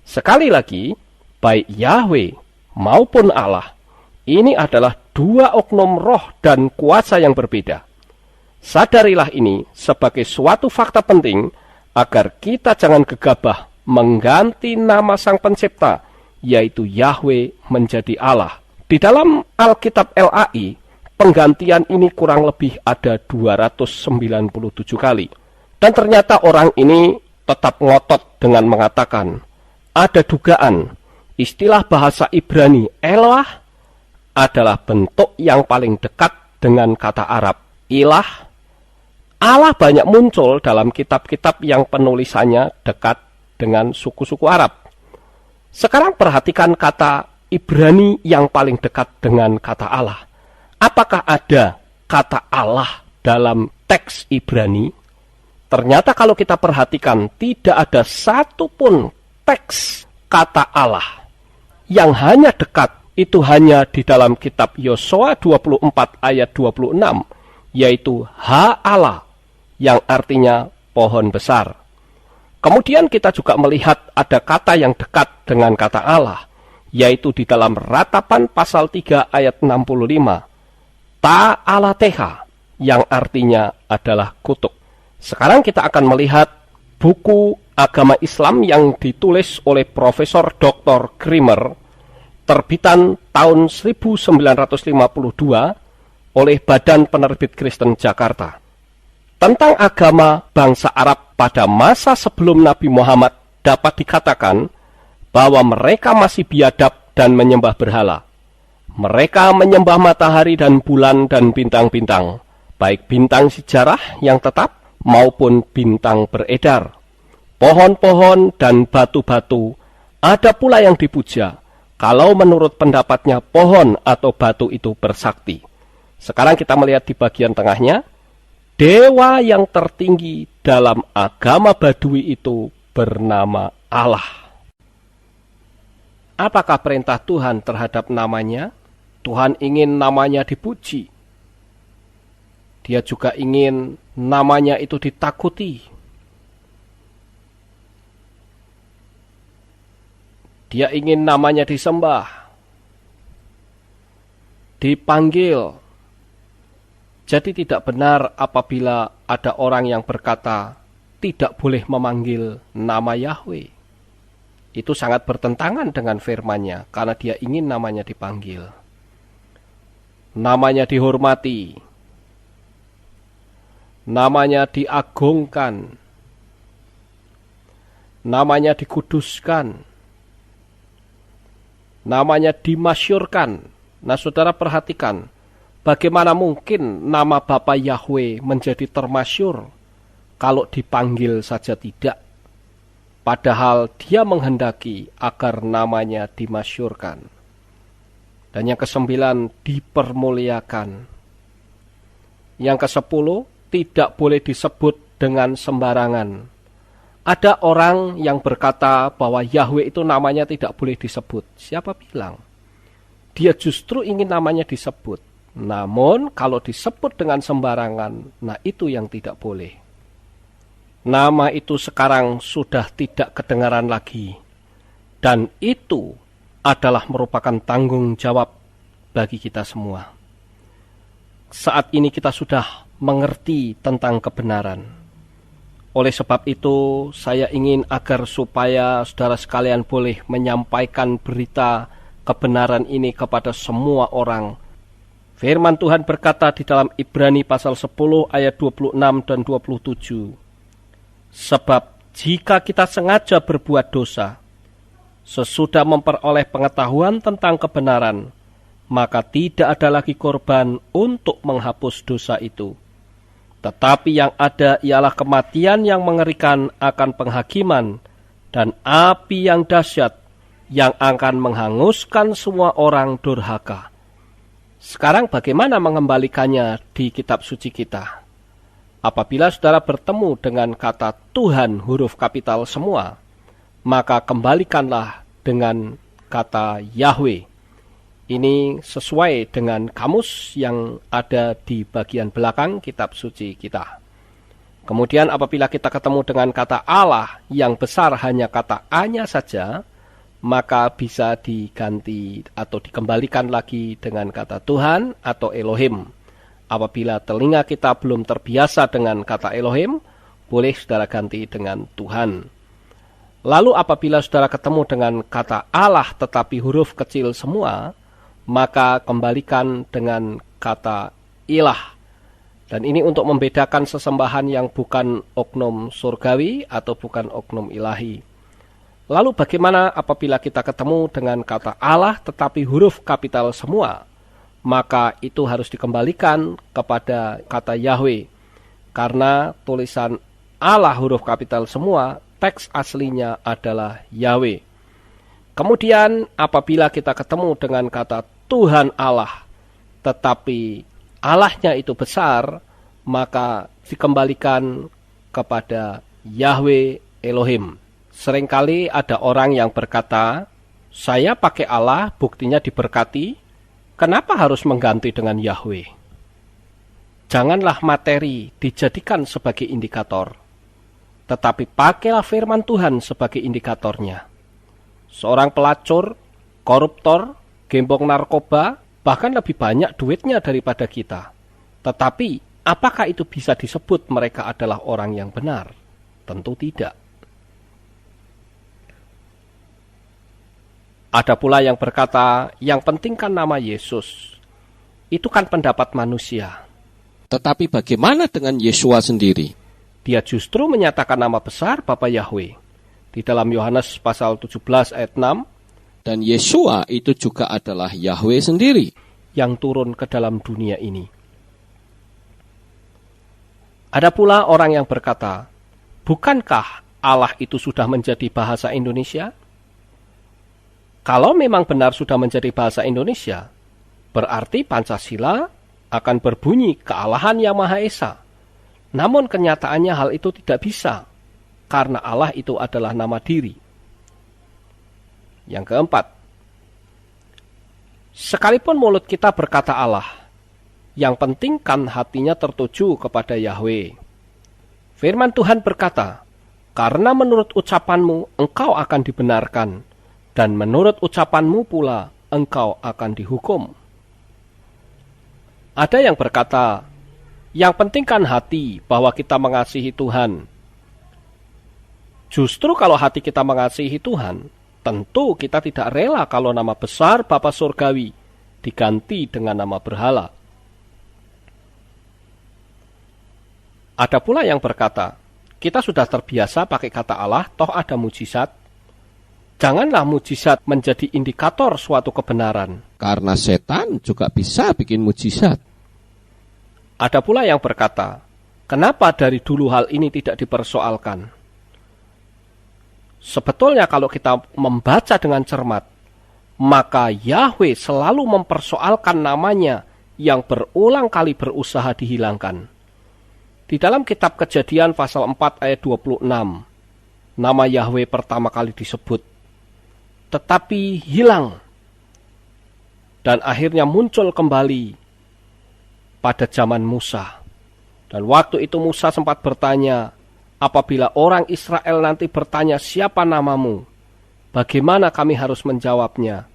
Sekali lagi, baik Yahweh maupun Allah, ini adalah 2 oknum roh dan kuasa yang berbeda. Sadarilah ini sebagai suatu fakta penting agar kita jangan gegabah mengganti nama Sang Pencipta, yaitu Yahweh, menjadi Allah. Di dalam Alkitab LAI, penggantian ini kurang lebih ada 297 kali. Dan ternyata orang ini tetap ngotot dengan mengatakan, ada dugaan istilah bahasa Ibrani Eloah adalah bentuk yang paling dekat dengan kata Arab ilah. Allah banyak muncul dalam kitab-kitab yang penulisannya dekat dengan suku-suku Arab. Sekarang perhatikan kata Ibrani yang paling dekat dengan kata Allah. Apakah ada kata Allah dalam teks Ibrani? Ternyata kalau kita perhatikan, tidak ada satupun teks kata Allah. Yang hanya dekat itu hanya di dalam kitab Yosua 24 ayat 26, yaitu Ha Allah, yang artinya pohon besar. Kemudian kita juga melihat ada kata yang dekat dengan kata Allah, yaitu di dalam Ratapan pasal 3 ayat 65. Ta'alateha, yang artinya adalah kutuk. Sekarang kita akan melihat buku agama Islam yang ditulis oleh Profesor Dr. Krimer, terbitan tahun 1952 oleh Badan Penerbit Kristen Jakarta. Tentang agama bangsa Arab pada masa sebelum Nabi Muhammad dapat dikatakan bahwa mereka masih biadab dan menyembah berhala. Mereka menyembah matahari dan bulan dan bintang-bintang, baik bintang sejarah yang tetap maupun bintang beredar. Pohon-pohon dan batu-batu ada pula yang dipuja, kalau menurut pendapatnya pohon atau batu itu bersakti. Sekarang kita melihat di bagian tengahnya, dewa yang tertinggi dalam agama Badui itu bernama Allah. Apakah perintah Tuhan terhadap namanya? Tuhan ingin namanya dipuji. Dia juga ingin namanya itu ditakuti. Dia ingin namanya disembah, dipanggil. Jadi tidak benar apabila ada orang yang berkata tidak boleh memanggil nama Yahweh. Itu sangat bertentangan dengan firman-Nya karena dia ingin namanya dipanggil. Namanya dihormati. Namanya diagungkan. Namanya dikuduskan. Namanya dimasyurkan. Nah, saudara perhatikan, bagaimana mungkin nama Bapa Yahweh menjadi termasyur kalau dipanggil saja tidak? Padahal dia menghendaki agar namanya dimasyurkan. Dan yang ke-9, dipermuliakan. Yang ke-10, tidak boleh disebut dengan sembarangan. Ada orang yang berkata bahwa Yahweh itu namanya tidak boleh disebut. Siapa bilang? Dia justru ingin namanya disebut. Namun kalau disebut dengan sembarangan, nah itu yang tidak boleh. Nama itu sekarang sudah tidak kedengaran lagi. Dan itu adalah merupakan tanggung jawab bagi kita semua. Saat ini kita sudah mengerti tentang kebenaran. Oleh sebab itu, saya ingin agar supaya saudara sekalian boleh menyampaikan berita kebenaran ini kepada semua orang. Firman Tuhan berkata di dalam Ibrani pasal 10 ayat 26 dan 27. Sebab jika kita sengaja berbuat dosa, sesudah memperoleh pengetahuan tentang kebenaran, maka tidak ada lagi korban untuk menghapus dosa itu. Tetapi yang ada ialah kematian yang mengerikan akan penghakiman dan api yang dahsyat yang akan menghanguskan semua orang durhaka. Sekarang bagaimana mengembalikannya di kitab suci kita? Apabila saudara bertemu dengan kata Tuhan huruf kapital semua, maka kembalikanlah dengan kata Yahweh. Ini sesuai dengan kamus yang ada di bagian belakang kitab suci kita. Kemudian apabila kita ketemu dengan kata Allah yang besar hanya kata A-nya saja, maka bisa diganti atau dikembalikan lagi dengan kata Tuhan atau Elohim. Apabila telinga kita belum terbiasa dengan kata Elohim, boleh saudara ganti dengan Tuhan. Lalu apabila saudara ketemu dengan kata Allah tetapi huruf kecil semua, maka kembalikan dengan kata ilah. Dan ini untuk membedakan sesembahan yang bukan oknum surgawi atau bukan oknum ilahi. Lalu bagaimana apabila kita ketemu dengan kata Allah tetapi huruf kapital semua? Maka itu harus dikembalikan kepada kata Yahweh. Karena tulisan Allah huruf kapital semua, teks aslinya adalah Yahweh. Kemudian apabila kita ketemu dengan kata Tuhan Allah, tetapi Allahnya itu besar, maka dikembalikan kepada Yahweh Elohim. Seringkali ada orang yang berkata, saya pakai Allah, buktinya diberkati. Kenapa harus mengganti dengan Yahweh? Janganlah materi dijadikan sebagai indikator, tetapi pakailah firman Tuhan sebagai indikatornya. Seorang pelacur, koruptor, gembong narkoba, bahkan lebih banyak duitnya daripada kita. Tetapi, apakah itu bisa disebut mereka adalah orang yang benar? Tentu tidak. Ada pula yang berkata, yang penting kan nama Yesus. Itu kan pendapat manusia. Tetapi bagaimana dengan Yesua sendiri? Dia justru menyatakan nama besar Bapa Yahweh. Di dalam Yohanes pasal 17 ayat 6, Dan Yesua itu juga adalah Yahweh sendiri. yang turun ke dalam dunia ini. Ada pula orang yang berkata, bukankah Allah itu sudah menjadi bahasa Indonesia? Kalau memang benar sudah menjadi bahasa Indonesia, berarti Pancasila akan berbunyi kealahan yang Maha Esa. Namun kenyataannya hal itu tidak bisa, karena Allah itu adalah nama diri. Yang keempat, sekalipun mulut kita berkata Allah, yang penting kan hatinya tertuju kepada Yahweh. Firman Tuhan berkata, karena menurut ucapanmu engkau akan dibenarkan, dan menurut ucapanmu pula engkau akan dihukum. Ada yang berkata, yang penting kan hati bahwa kita mengasihi Tuhan. Justru kalau hati kita mengasihi Tuhan, tentu kita tidak rela kalau nama besar Bapa Surgawi diganti dengan nama berhala. Ada pula yang berkata, kita sudah terbiasa pakai kata Allah, toh ada mujizat. Janganlah mujizat menjadi indikator suatu kebenaran. Karena setan juga bisa bikin mujizat. Ada pula yang berkata, kenapa dari dulu hal ini tidak dipersoalkan? Sebetulnya kalau kita membaca dengan cermat, maka Yahweh selalu mempersoalkan namanya yang berulang kali berusaha dihilangkan. Di dalam kitab Kejadian pasal 4 ayat 26, nama Yahweh pertama kali disebut, tetapi hilang, dan akhirnya muncul kembali pada zaman Musa. Dan waktu itu Musa sempat bertanya, apabila orang Israel nanti bertanya siapa namamu, bagaimana kami harus menjawabnya?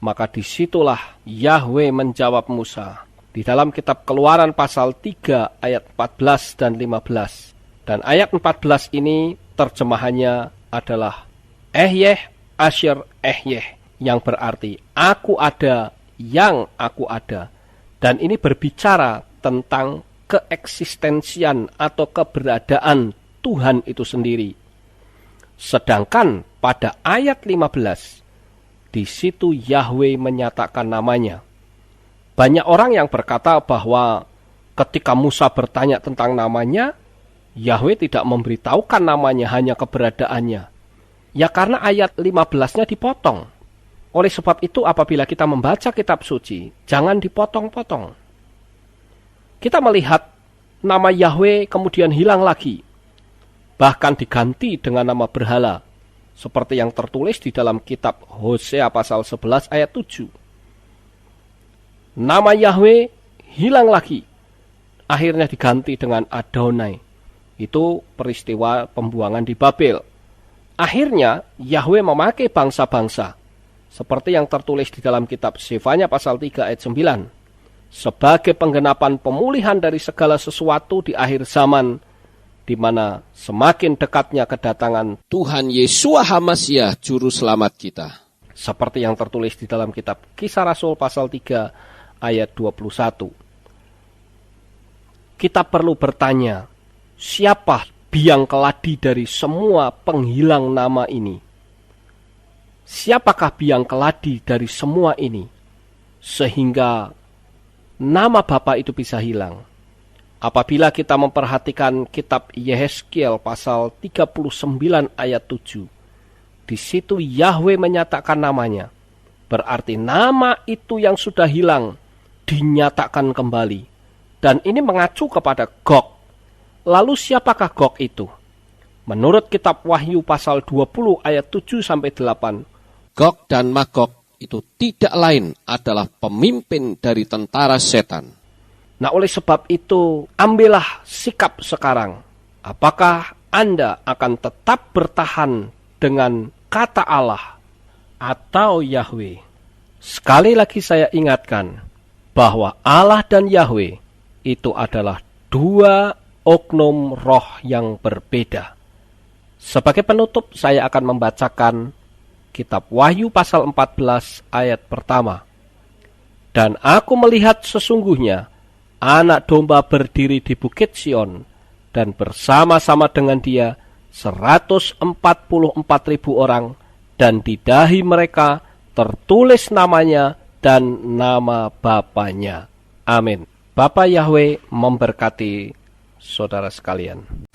Maka disitulah Yahweh menjawab Musa. Di dalam kitab Keluaran pasal 3 ayat 14 dan 15. Dan ayat 14 ini terjemahannya adalah Ehyeh Asher Ehyeh, yang berarti aku ada yang aku ada. Dan ini berbicara tentang keeksistensian atau keberadaan Tuhan itu sendiri. Sedangkan pada ayat 15, di situ Yahweh menyatakan namanya. Banyak orang yang berkata bahwa ketika Musa bertanya tentang namanya, Yahweh tidak memberitahukan namanya, hanya keberadaannya. Ya karena ayat 15-nya dipotong. Oleh sebab itu apabila kita membaca kitab suci, jangan dipotong-potong. Kita melihat nama Yahweh kemudian hilang lagi, bahkan diganti dengan nama berhala, seperti yang tertulis di dalam kitab Hosea pasal 11 ayat 7. Nama Yahweh hilang lagi, akhirnya diganti dengan Adonai. Itu peristiwa pembuangan di Babel. Akhirnya Yahweh memakai bangsa-bangsa, seperti yang tertulis di dalam kitab Sefanya pasal 3 ayat 9, sebagai penggenapan pemulihan dari segala sesuatu di akhir zaman, di mana semakin dekatnya kedatangan Tuhan Yesua HaMasiah Juru Selamat kita. Seperti yang tertulis di dalam kitab Kisah Rasul pasal 3 ayat 21. Kita perlu bertanya, siapa biang keladi dari semua penghilang nama ini? Siapakah biang keladi dari semua ini, sehingga nama Bapa itu bisa hilang? Apabila kita memperhatikan kitab Yehezkiel pasal 39 ayat 7, di situ Yahweh menyatakan namanya. Berarti nama itu yang sudah hilang dinyatakan kembali. Dan ini mengacu kepada Gog. Lalu siapakah Gog itu? Menurut kitab Wahyu pasal 20 ayat 7-8, Gog dan Magog itu tidak lain adalah pemimpin dari tentara setan. Nah oleh sebab itu, ambillah sikap sekarang. Apakah Anda akan tetap bertahan dengan kata Allah atau Yahweh? Sekali lagi saya ingatkan bahwa Allah dan Yahweh itu adalah dua oknum roh yang berbeda. Sebagai penutup, saya akan membacakan kitab Wahyu pasal 14 ayat pertama. Dan aku melihat sesungguhnya anak domba berdiri di bukit Sion, dan bersama-sama dengan dia 144.000 orang, dan di dahi mereka tertulis namanya dan nama bapanya. Amin. Bapa Yahweh memberkati saudara sekalian.